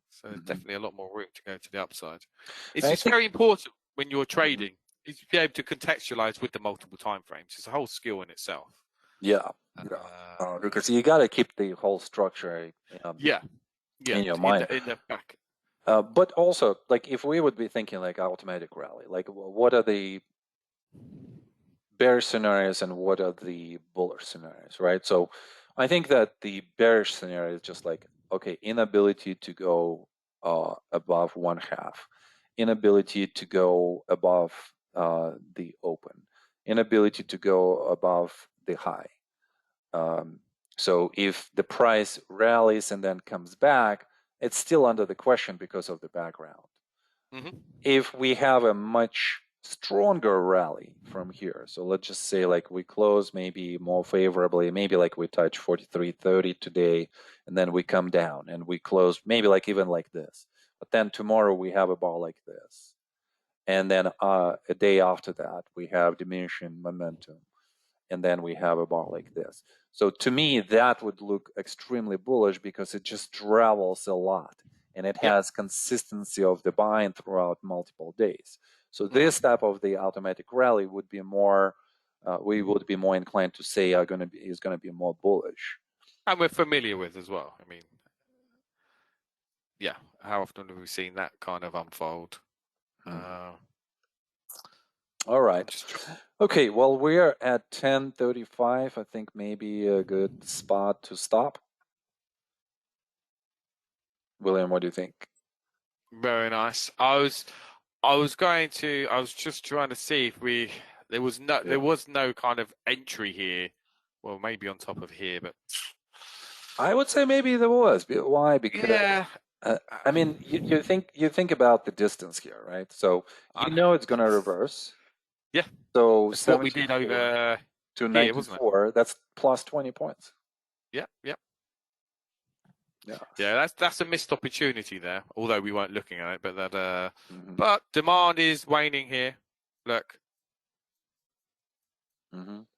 So there's definitely a lot more room to go to the upside. It's just very important when you're trading is to be able to contextualize with the multiple time frames. It's a whole skill in itself. Yeah, because you got to keep the whole structure. In your mind. In the back. But also, like, if we would be thinking like automatic rally, like, what are the bearish scenarios and what are the bullish scenarios, right? So I think that the bearish scenario is just like, okay, inability to go above 1/2, inability to go above the open, inability to go above the high. So if the price rallies and then comes back, it's still under the question because of the background. Mm-hmm. If we have a much stronger rally from here, so let's just say like we close maybe more favorably, maybe like we touch 43.30 today, and then we come down and we close maybe like even like this. But then tomorrow we have a bar like this. And then a day after that, we have diminishing momentum. And then we have a bar like this. So to me, that would look extremely bullish because it just travels a lot and it has consistency of the buying throughout multiple days. So this type of the automatic rally would be more, we would be more inclined to say is going to be more bullish. And we're familiar with as well. I mean, yeah, how often have we seen that kind of unfold? All right. Okay, well, we're at 10:35. I think maybe a good spot to stop. William, what do you think? Very nice. I was just trying to see if there was no kind of entry here. Well, maybe on top of here, but I would say maybe there was. Why? Because yeah. I mean, you think about the distance here, right? So you know it's going to reverse. Yeah. So That's what we did over to here, wasn't it? that's plus 20 points. Yeah, yeah. Yeah. Yeah, that's a missed opportunity there. Although we weren't looking at it, but that but demand is waning here. Look.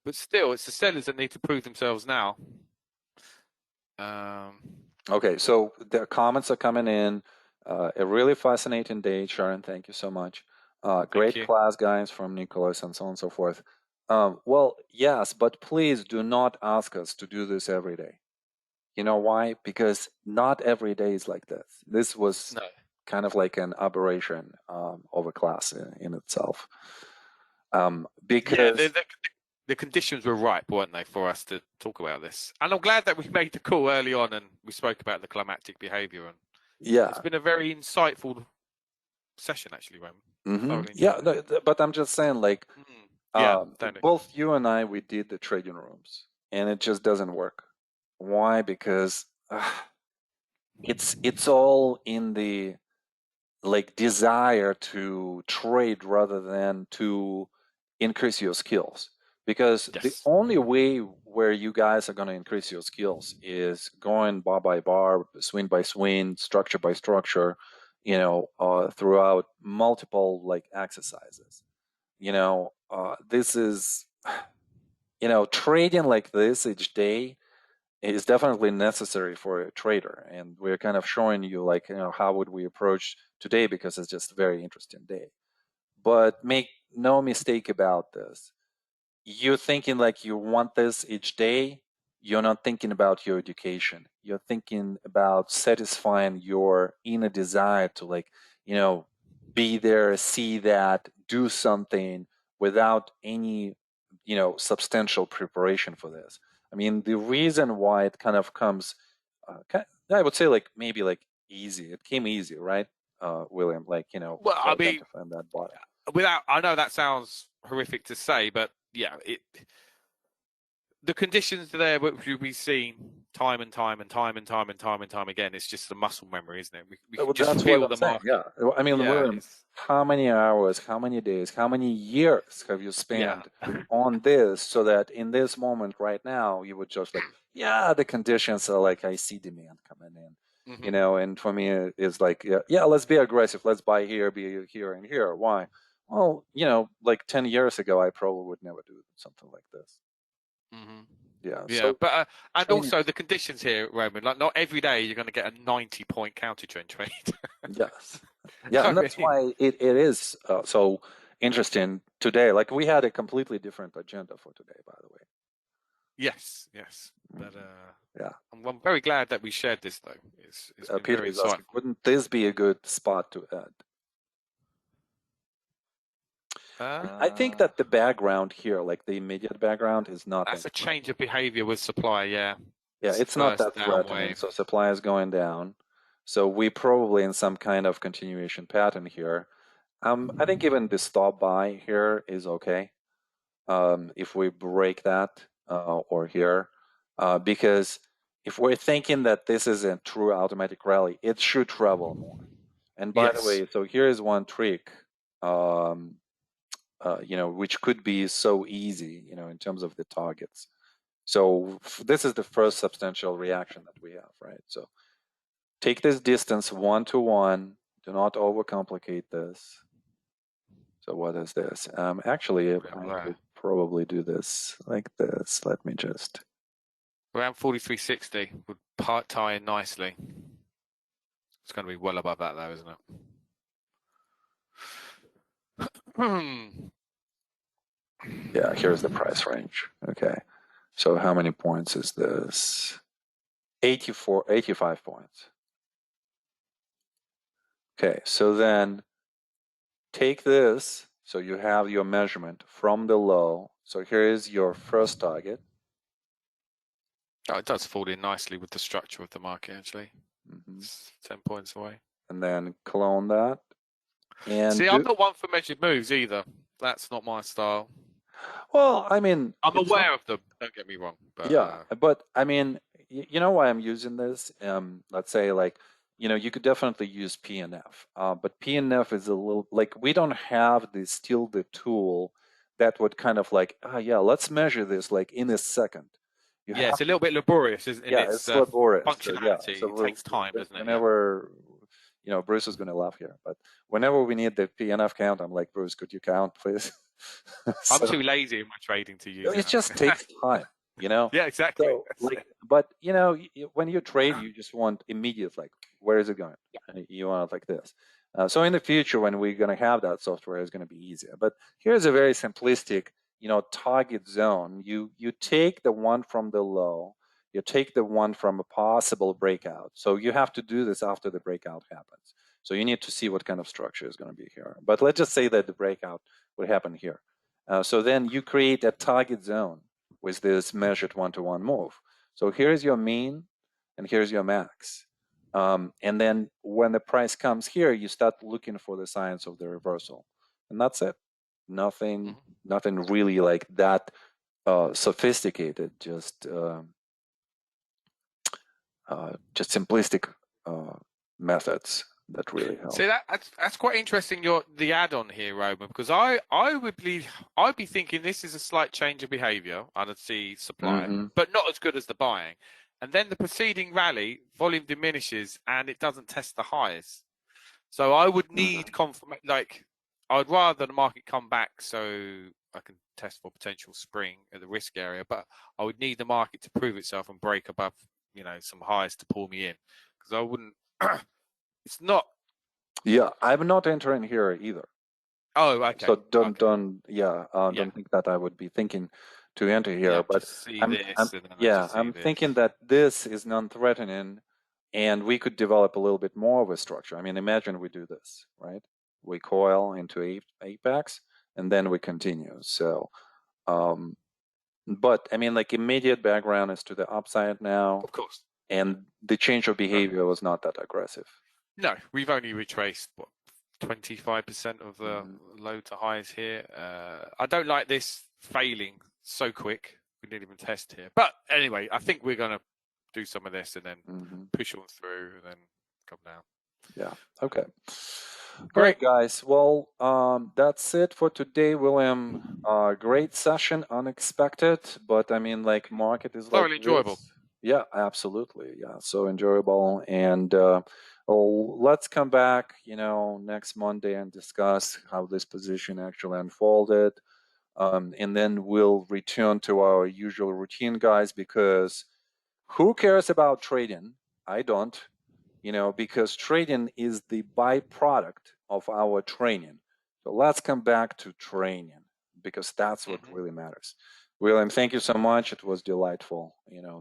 But still, it's the sellers that need to prove themselves now. Okay, so the comments are coming in. A really fascinating day, Sharon. Thank you so much. Great class, guys, from Nicholas and so on and so forth. Well, yes, but please do not ask us to do this every day. You know why? Because not every day is like this. This was kind of like an aberration of a class in itself. Because the conditions were ripe, weren't they, for us to talk about this? And I'm glad that we made the call early on and we spoke about the climactic behavior. And it's been a very insightful session, actually, Roman. Yeah, no, but I'm just saying, like, both you and I, we did the trading rooms, and it just doesn't work. Why? Because it's all in the like desire to trade rather than to increase your skills. Because the only way where you guys are going to increase your skills is going bar by bar, swing by swing, structure by structure, throughout multiple like exercises. This is, trading like this each day is definitely necessary for a trader. And we're kind of showing you like, how would we approach today because it's just a very interesting day. But make no mistake about this. You're thinking like you want this each day. You're not thinking about your education. You're thinking about satisfying your inner desire to like, be there, see that, do something without any, substantial preparation for this. I mean, the reason why it kind of comes, I would say like maybe like easy. It came easy, right, William? Like, well, I mean, that bottom. I know that sounds horrific to say, but yeah, the conditions there, which we've seen time and time again, it's just the muscle memory, isn't it? We can just feel the market. Yeah, I mean, William, how many hours, how many days, how many years have you spent on this so that in this moment right now you would just like, the conditions are like, I see demand coming in, and for me it's like, let's be aggressive, let's buy here, be here and here. Why? Well, like 10 years ago, I probably would never do something like this. But and also the conditions here, Roman, like not every day you're going to get a 90-point counter trend trade. And that's why it is so interesting today. Like we had a completely different agenda for today, by the way. Yes, but I'm very glad that we shared this though. It's Peter is asking, wouldn't this be a good spot to add? I think that the background here, like the immediate background, is not. That's a change of behavior with supply, it's not that threatening. So supply is going down. So we probably in some kind of continuation pattern here. I think even the stop buy here is okay. If we break that or here, because if we're thinking that this is a true automatic rally, it should travel more. And by the Yes. way, so here is one trick, which could be so easy, in terms of the targets. So this is the first substantial reaction that we have, right? So take this distance 1-to-1. Do not overcomplicate this. So what is this? Actually, I could probably do this like this. Let me just. Around 43.60 would tie in nicely. It's going to be well above that, though, isn't it? Yeah, here's the price range. Okay. So how many points is this? 85 points. Okay, so then take this. So you have your measurement from the low. So here is your first target. Oh, it does fall in nicely with the structure of the market, actually. It's 10 points away. And then clone that. And see, I'm not one for measured moves either. That's not my style. Well, I mean, I'm aware of them. Don't get me wrong. But, yeah, but I mean, you know why I'm using this? Let's say like, you could definitely use PNF, but PNF is a little like we don't have the tool that would kind of like, yeah, let's measure this like in a second. Yeah, it's a little bit laborious, isn't it? Yeah, it's laborious. Functionality. So it takes time, doesn't it? Whenever, Bruce is going to laugh here, but whenever we need the PNF count, I'm like, Bruce, could you count, please? I'm too lazy in my trading to use it. It just takes time, Yeah, exactly. So, but when you trade, you just want immediate, like, where is it going? Yeah. You want it like this. So in the future, when we're going to have that software, it's going to be easier. But here's a very simplistic, target zone. You take the one from the low, you take the one from a possible breakout. So you have to do this after the breakout happens. So you need to see what kind of structure is going to be here. But let's just say that the breakout would happen here. So then you create a target zone with this measured one-to-one move. So here's your mean, and here's your max. And then when the price comes here, you start looking for the signs of the reversal, and that's it. Nothing really like that sophisticated. Just simplistic methods that really help. See, that's quite interesting. The add-on here, Roman, because I'd be thinking this is a slight change of behaviour. I'd see supply, but not as good as the buying. And then the preceding rally, volume diminishes and it doesn't test the highs. So I would need confirmation. Like, I'd rather the market come back so I can test for potential spring at the risk area, but I would need the market to prove itself and break above, some highs to pull me in, because I wouldn't. It's not. Yeah, I'm not entering here either. Oh, okay. So don't think that I would be thinking to enter here. Yeah, but I'm thinking that this is non-threatening, and we could develop a little bit more of a structure. I mean, imagine we do this, right? We coil into apex, and then we continue. So, but I mean, like, immediate background is to the upside now. Of course. And the change of behavior was not that aggressive. No, we've only retraced 25% of the low to highs here. I don't like this failing so quick. We didn't even test here. But anyway, I think we're going to do some of this and then push on through and then come down. Yeah. Okay. Great, guys. Well, that's it for today, William. Great session, unexpected, but I mean, like, market is thoroughly enjoyable. Yeah, absolutely. Yeah, so enjoyable. And let's come back, next Monday and discuss how this position actually unfolded. And then we'll return to our usual routine, guys, because who cares about trading? I don't, because trading is the byproduct of our training. So let's come back to training, because that's what really matters. William, thank you so much. It was delightful.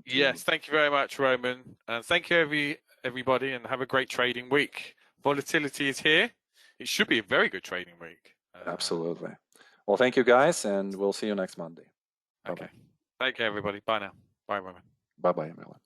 Yes, thank you very much, Roman. And thank you, everybody, and have a great trading week. Volatility is here. It should be a very good trading week. Absolutely. Well, thank you, guys, and we'll see you next Monday. Okay. Take care, everybody. Bye now. Bye, Roman. Bye-bye, everyone.